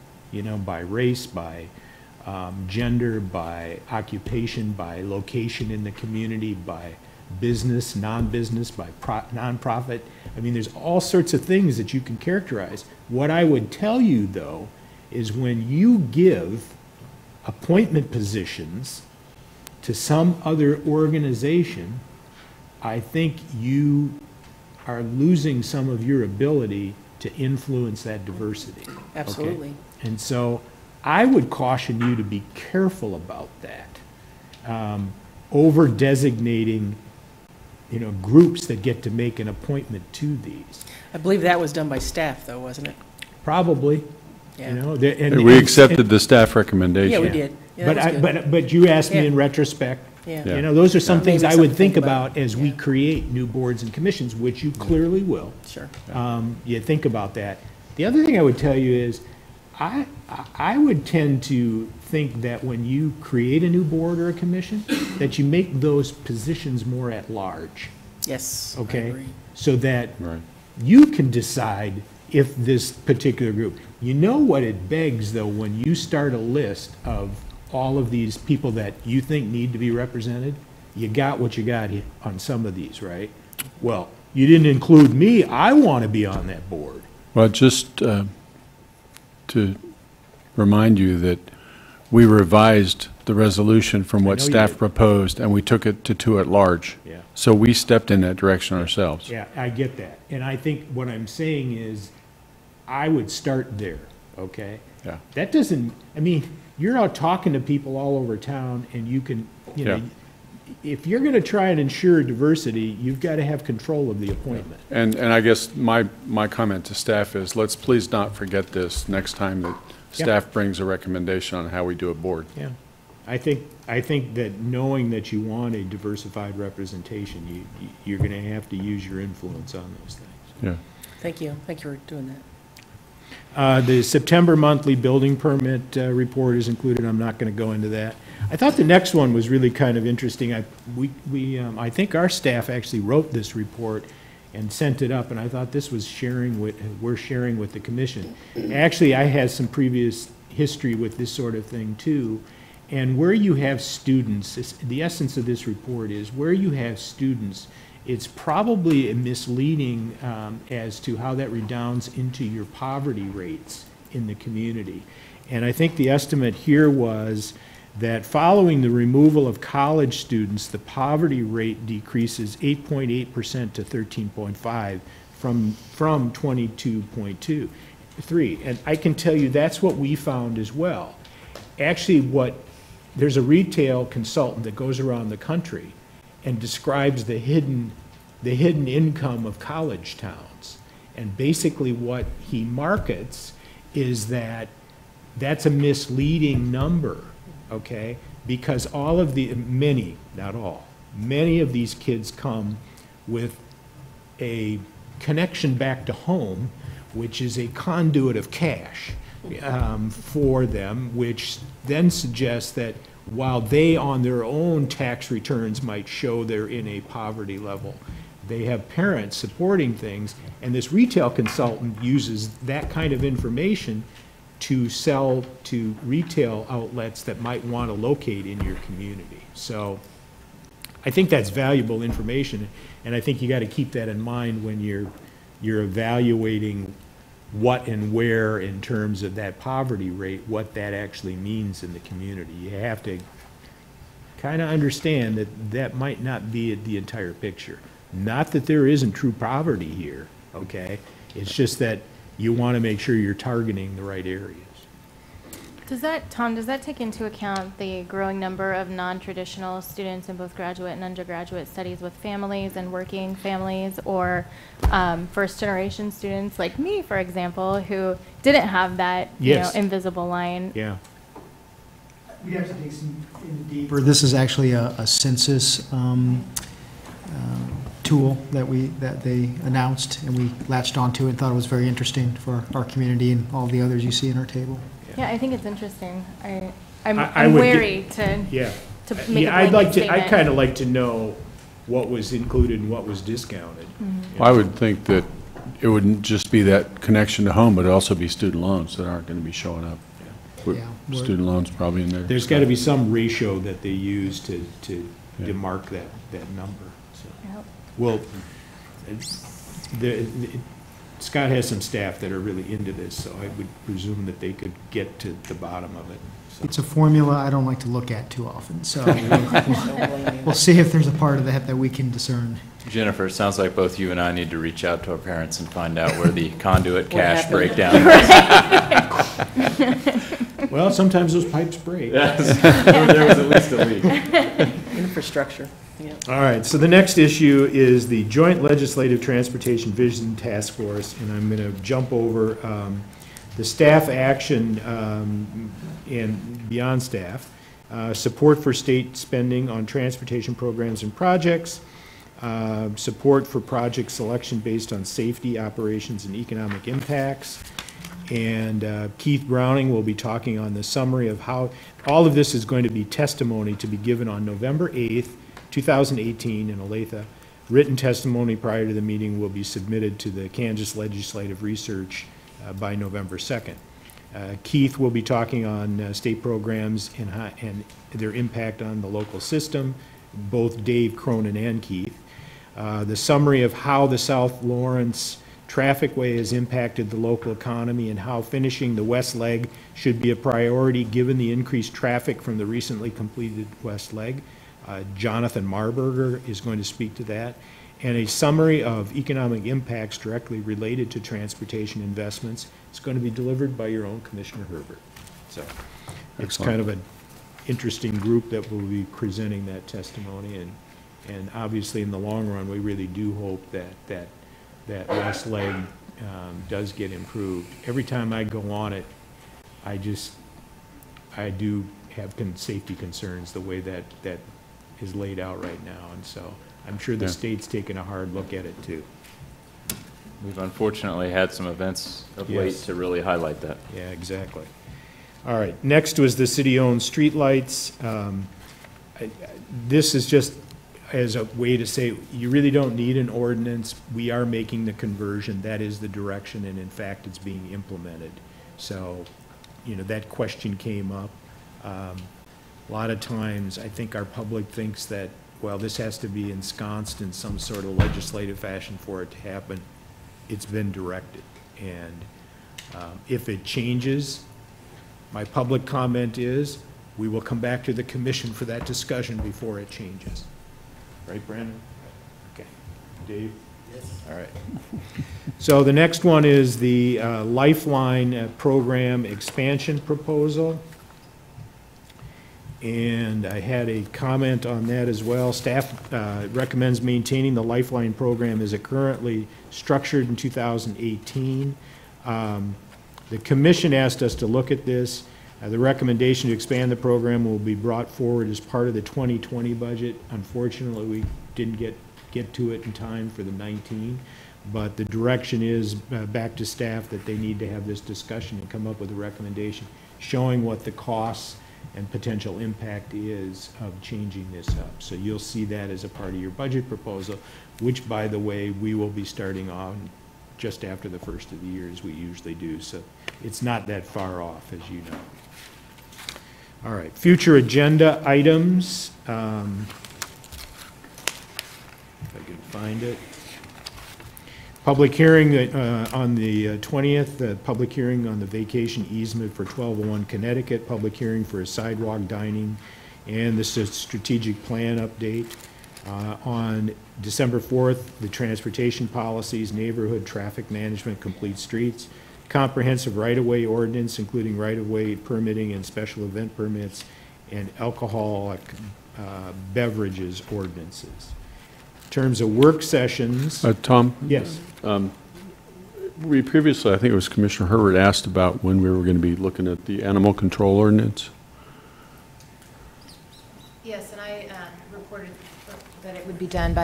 by race, by gender, by occupation, by location in the community, by business, non-business, by nonprofit. I mean, there's all sorts of things that you can characterize. What I would tell you, though, is when you give appointment positions to some other organization, I think you are losing some of your ability to influence that diversity. Absolutely. Okay? And so I would caution you to be careful about that. Over designating, groups that get to make an appointment to these. I believe that was done by staff, though, wasn't it? Probably. Yeah. We accepted the staff recommendation. Yeah, we did. Yeah, but you asked me in retrospect. Yeah. Those are some things Maybe I would something think about as we create new boards and commissions, which you clearly will. Sure. You think about that. The other thing I would tell you is, I would tend to think that when you create a new board or a commission, that you make those positions more at large. Yes. Okay? I agree. So that you can decide if this particular group. You know what it begs, though, when you start a list of all of these people that you think need to be represented, you got what you got on some of these, right? Well, you didn't include me. I want to be on that board. Well, just to to remind you that we revised the resolution from what know you staff did. proposed, and we took it to two at large. Yeah. So we stepped in that direction ourselves. Yeah, I get that. And I think what I'm saying is, I would start there, okay? Yeah. That doesn't, I mean, you're out talking to people all over town, and you can, you know, Yeah. if you're gonna try and ensure diversity, you've gotta have control of the appointment. And I guess my comment to staff is, let's please not forget this next time that staff brings a recommendation on how we do a board. Yeah. I think that knowing that you want a diversified representation, you're gonna have to use your influence on those things. Yeah. Thank you. Thank you for doing that. The September monthly building permit report is included. I'm not going to go into that. I thought the next one was really kind of interesting. I think our staff actually wrote this report and sent it up, and I thought this was we're sharing with the commission. Actually, I had some previous history with this sort of thing too. And where you have students, the essence of this report is where you have students, it's probably misleading as to how that redounds into your poverty rates in the community. And I think the estimate here was that following the removal of college students, the poverty rate decreases 8.8% to 13.5 from 22.3. And I can tell you that's what we found as well. Actually, there's a retail consultant that goes around the country and describes the hidden income of college towns. And basically what he markets is that that's a misleading number, okay? Because many, not all, many of these kids come with a connection back to home, which is a conduit of cash for them, which then suggests that while they on their own tax returns might show they're in a poverty level, they have parents supporting things, and this retail consultant uses that kind of information to sell to retail outlets that might want to locate in your community. So I think that's valuable information, and I think you got to keep that in mind when you're evaluating what and where in terms of that poverty rate, what that actually means in the community. You have to kind of understand that that might not be the entire picture. Not that there isn't true poverty here, okay? It's just that you want to make sure you're targeting the right areas. Tom, does that take into account the growing number of non-traditional students in both graduate and undergraduate studies with families and working families, or first-generation students like me, for example, who didn't have that invisible line? Yeah. We have to dig some deeper. This is actually a census tool that they announced, and we latched onto it and thought it was very interesting for our community and all the others you see in our table. Yeah, I think it's interesting. I'm wary to make a blanket statement. I'd kind of like to know what was included and what was discounted. Mm-hmm. Well, I would think that it wouldn't just be that connection to home, but it'd also be student loans that aren't going to be showing up. Student loans probably in there. There's got to be some ratio that they use to demark that number. So. Yep. Well, Scott has some staff that are really into this, so I would presume that they could get to the bottom of it. So. It's a formula I don't like to look at too often, so we'll see if there's a part of that we can discern. Jennifer, it sounds like both you and I need to reach out to our parents and find out where the conduit cash happened? breakdown is. Well, sometimes those pipes break. Yes. There was at least a leak. Infrastructure. Yeah. All right, so the next issue is the Joint Legislative Transportation Vision Task Force, and I'm going to jump over the staff action and beyond staff, support for state spending on transportation programs and projects, support for project selection based on safety, operations, and economic impacts. And Keith Browning will be talking on the summary of how all of this is going to be testimony to be given on November 8th, 2018 in Olathe. Written testimony prior to the meeting will be submitted to the Kansas Legislative Research by November 2nd. Keith will be talking on state programs and their impact on the local system, both Dave Cronin and Keith. The summary of how the South Lawrence traffic way has impacted the local economy and how finishing the west leg should be a priority given the increased traffic from the recently completed west leg. Jonathan Marburger is going to speak to that. And a summary of economic impacts directly related to transportation investments is going to be delivered by your own Commissioner Herbert. So it's kind of an interesting group that will be presenting that testimony, and obviously in the long run, we really do hope that west leg does get improved. Every time I go on it, I do have safety concerns the way that is laid out right now, and so I'm sure the state's taking a hard look at it too. We've unfortunately had some events of late to really highlight that. Yeah, exactly. All right, next was the city-owned streetlights. This is just as a way to say, you really don't need an ordinance. We are making the conversion. That is the direction, and in fact, it's being implemented. So, that question came up. A lot of times, I think our public thinks that, well, this has to be ensconced in some sort of legislative fashion for it to happen. It's been directed, and if it changes, my public comment is, we will come back to the commission for that discussion before it changes. Right, Brandon? Okay. Dave? Yes. All right. So the next one is the Lifeline program expansion proposal. And I had a comment on that as well. Staff recommends maintaining the Lifeline program as it currently structured in 2018. The commission asked us to look at this. The recommendation to expand the program will be brought forward as part of the 2020 budget. Unfortunately, we didn't get to it in time for the 19, but the direction is back to staff that they need to have this discussion and come up with a recommendation showing what the costs and potential impact is of changing this up. So you'll see that as a part of your budget proposal, which, by the way, we will be starting on just after the first of the year, as we usually do. So it's not that far off, as you know. All right, future agenda items. If I can find it. Public hearing on the 20th, public hearing on the vacation easement for 1201 Connecticut, public hearing for a sidewalk dining, and the strategic plan update. On December 4th, the transportation policies, neighborhood traffic management, complete streets, comprehensive right-of-way ordinance, including right-of-way permitting and special event permits, and alcoholic beverages ordinances. In terms of work sessions. Tom? Yes. We previously, I think it was Commissioner Herbert, asked about when we were going to be looking at the animal control ordinance. Yes, and I reported that it would be done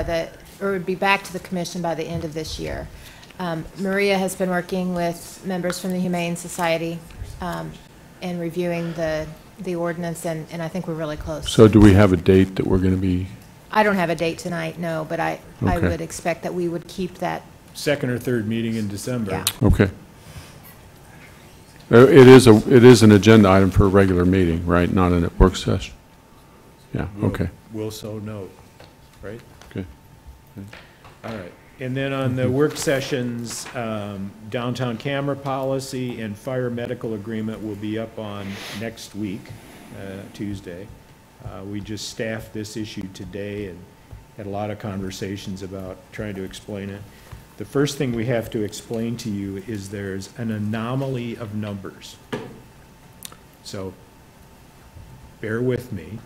would be back to the commission by the end of this year. Maria has been working with members from the Humane Society and reviewing the ordinance, and I think we're really close. So do we have a date that we're going to be? I don't have a date tonight, no, but I would expect that we would keep that. Second or third meeting in December. Yeah. Okay. It is an agenda item for a regular meeting, right? Not a work session? Yeah, okay. We'll so note, right? Okay. All right. And then on the work sessions, downtown camera policy and fire medical agreement will be up on next week, Tuesday. We just staffed this issue today and had a lot of conversations about trying to explain it. The first thing we have to explain to you is there's an anomaly of numbers. So bear with me.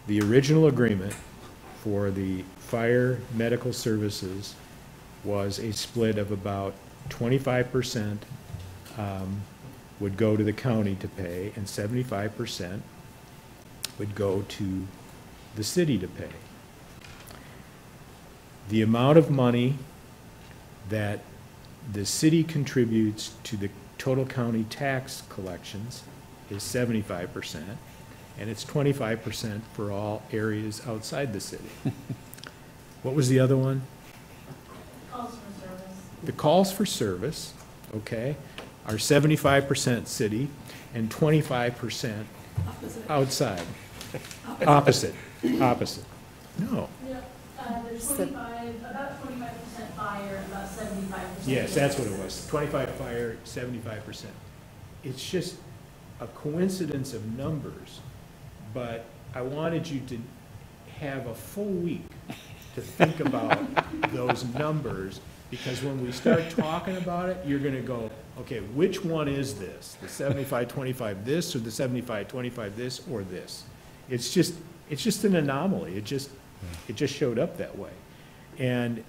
The original agreement for the fire medical services was a split of about 25% would go to the county to pay, and 75% would go to the city to pay. The amount of money that the city contributes to the total county tax collections is 75%, and it's 25% for all areas outside the city. What was the other one? Calls for service. The calls for service, okay, are 75% city and 25% outside. Opposite. No. Yeah, there's 25, about 25% Yes, that's what it was. 25 fire, 75%. It's just a coincidence of numbers, but I wanted you to have a full week to think about those numbers, because when we start talking about it, you're going to go, okay, which one is this? The 75-25 this, or the 75-25 this, or this? It's just an anomaly. It just showed up that way. And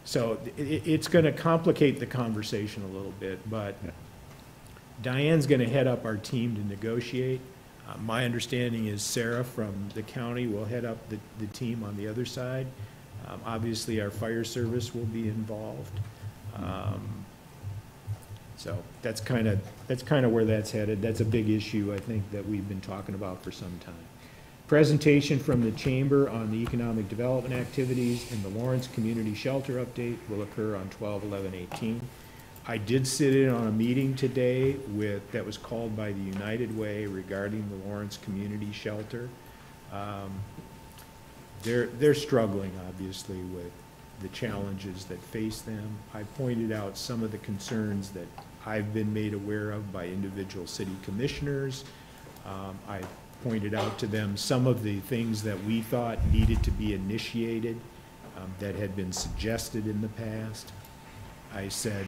so it's going to complicate the conversation a little bit, but Diane's going to head up our team to negotiate. My understanding is Sarah from the county will head up the team on the other side. Obviously, our fire service will be involved. So that's kind of where that's headed. That's a big issue, I think, that we've been talking about for some time. Presentation from the Chamber on the economic development activities in the Lawrence Community Shelter update will occur on 12/11/18. I did sit in on a meeting today that was called by the United Way regarding the Lawrence Community Shelter. They're struggling, obviously, with the challenges that face them. I pointed out some of the concerns that I've been made aware of by individual city commissioners. I pointed out to them some of the things that we thought needed to be initiated that had been suggested in the past. I said,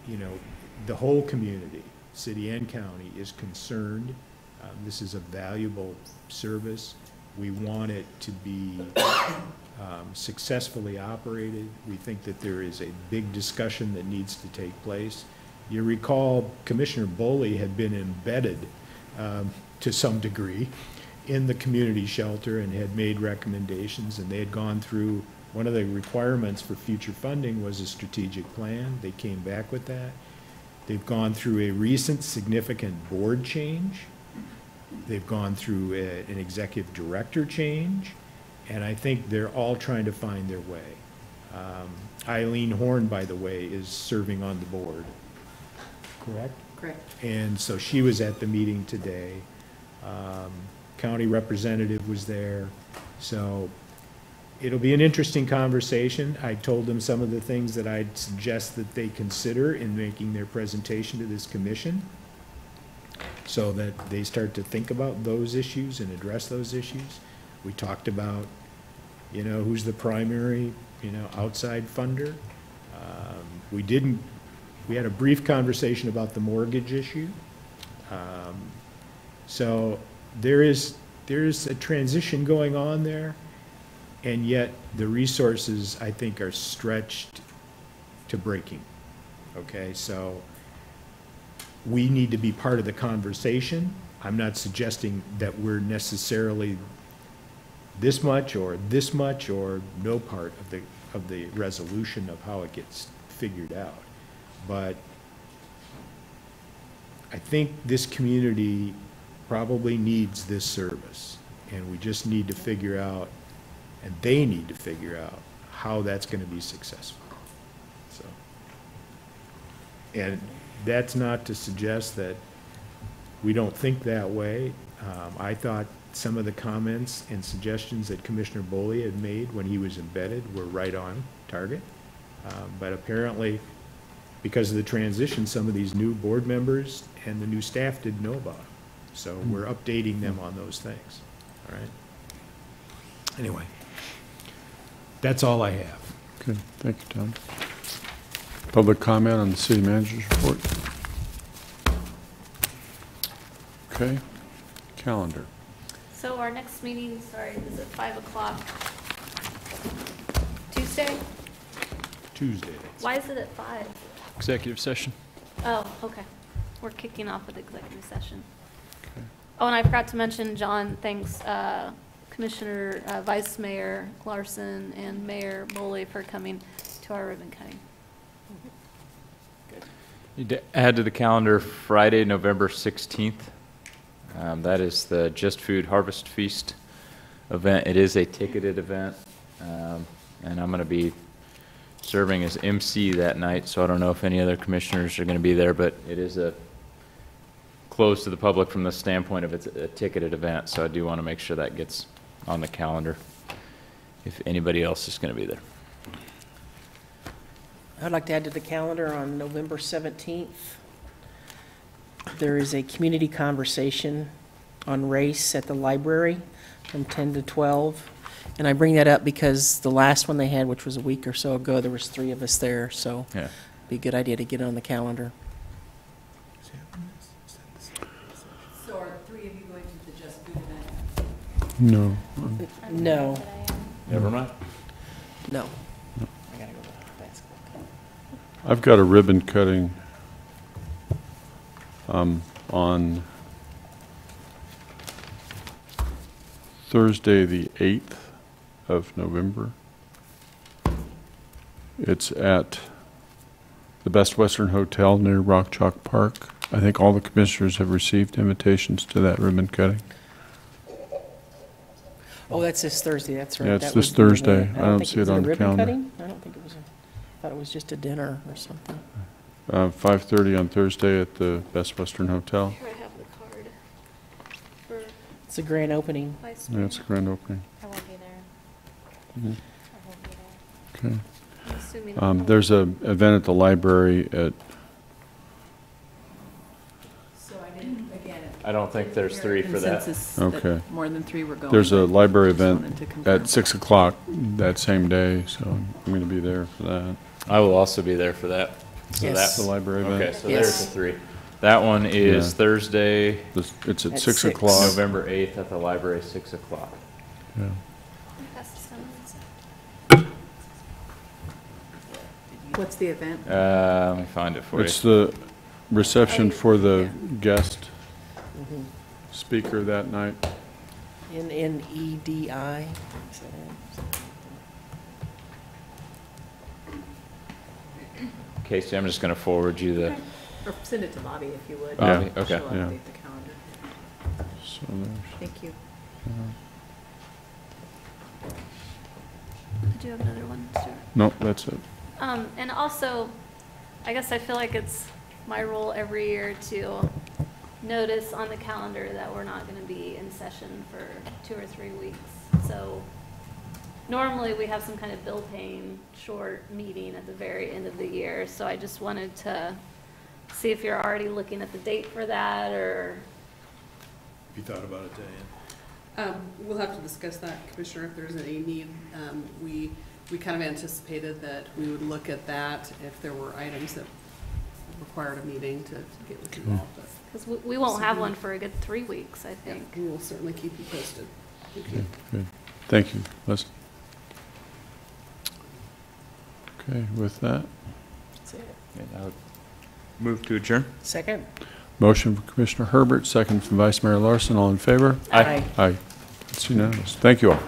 you know, the whole community, city and county, is concerned. This is a valuable service. We want it to be successfully operated. We think that there is a big discussion that needs to take place. You recall Commissioner Boley had been embedded to some degree in the community shelter and had made recommendations, and they had gone through, one of the requirements for future funding was a strategic plan. They came back with that. They've gone through a recent significant board change. They've gone through an executive director change, and I think they're all trying to find their way. Eileen Horn, by the way, is serving on the board, correct? Correct. And so she was at the meeting today. County representative was there. So it'll be an interesting conversation. I told them some of the things that I'd suggest that they consider in making their presentation to this commission, so that they start to think about those issues and address those issues. We talked about, you know, who's the primary, you know, outside funder. We had a brief conversation about the mortgage issue. So there is a transition going on there, and yet the resources, I think, are stretched to breaking. Okay, so we need to be part of the conversation. I'm not suggesting that we're necessarily this much or no part of the resolution of how it gets figured out. But I think this community probably needs this service, and we just need to figure out, and they need to figure out, how that's going to be successful. So, and that's not to suggest that we don't think that way. I thought some of the comments and suggestions that Commissioner Boley had made when he was embedded were right on target. But apparently, because of the transition, some of these new board members and the new staff didn't know about them. So we're updating them on those things, all right? Anyway, that's all I have. Okay, thank you, Tom. Public comment on the city manager's report? Okay, calendar. So our next meeting, is at 5 o'clock. Tuesday? Tuesday. Why is it at 5? Executive session. Oh, okay. We're kicking off with executive session. Oh, and I forgot to mention, John, thanks Commissioner, Vice Mayor Larson and Mayor Boley for coming to our ribbon cutting. Need to add to the calendar Friday, November 16th. That is the Just Food Harvest Feast event. It is a ticketed event, and I'm going to be serving as MC that night, so I don't know if any other commissioners are going to be there, but it is closed to the public from the standpoint of it's a ticketed event, so I do want to make sure that gets on the calendar if anybody else is going to be there. I'd like to add to the calendar on November 17th. There is a community conversation on race at the library from 10 to 12. And I bring that up because the last one they had, which was a week or so ago, there was 3 of us there, so Yeah. it'd be a good idea to get it on the calendar. So are 3 of you going to the Just Food event? No. No. Never mind. No. I gotta go to the basketball. I've got a ribbon cutting on Thursday, the 8th of November. It's at the Best Western Hotel near Rock Chalk Park. I think all the commissioners have received invitations to that ribbon cutting. Oh, that's this Thursday, that's right. Yeah, it's That this was the event. Thursday. I don't think see it was on a the ribbon calendar. cutting? I don't think it was, thought it was just a dinner or something. 5:30 on Thursday at the Best Western Hotel. Here, I have the card for It's a grand opening. Vice Yeah, it's a grand opening. I won't be there. Mhm. I won't be there. Okay. I'm assuming There's an event at the library at, So I didn't, again. I don't think there's 3 for that. Consensus Okay. that more than 3 were going. there's a but library just event wanted to confirm. at 6 o'clock that same day, so I'm going to be there for that. I will also be there for that. So Yes. that's The library event. Okay, so Yes. there's the 3. That one is Yeah. Thursday, It's at At 6 6. o'clock. November 8th at the library, 6 o'clock. Yeah. What's the event? Let me find it for you. It's the reception for the guest speaker that night. NNEDI. Casey, I'm just going to forward you the, Or send it to Bobby if you would. Bobby, Yeah. okay. She'll Yeah. update the calendar. So there's, Thank you. Do you have another one, Stuart? no, that's it. And also, I guess I feel like it's my role every year to notice on the calendar that we're not going to be in session for 2 or 3 weeks. So normally we have some kind of bill paying short meeting at the very end of the year. So I just wanted to see if you're already looking at the date for that, or Have you thought about it, Diane? We'll have to discuss that, Commissioner, if there's any need. We kind of anticipated that we would look at that if there were items that required a meeting to get with you all. because we won't have one for a good 3 weeks, I think. We will certainly keep you posted. Thank you. Good. Thank you, Leslie. Okay, with that, And I would move to adjourn. Second? motion from Commissioner Herbert, second from Vice Mayor Larson. All in favor? Aye. Aye. It's unanimous. Thank you all.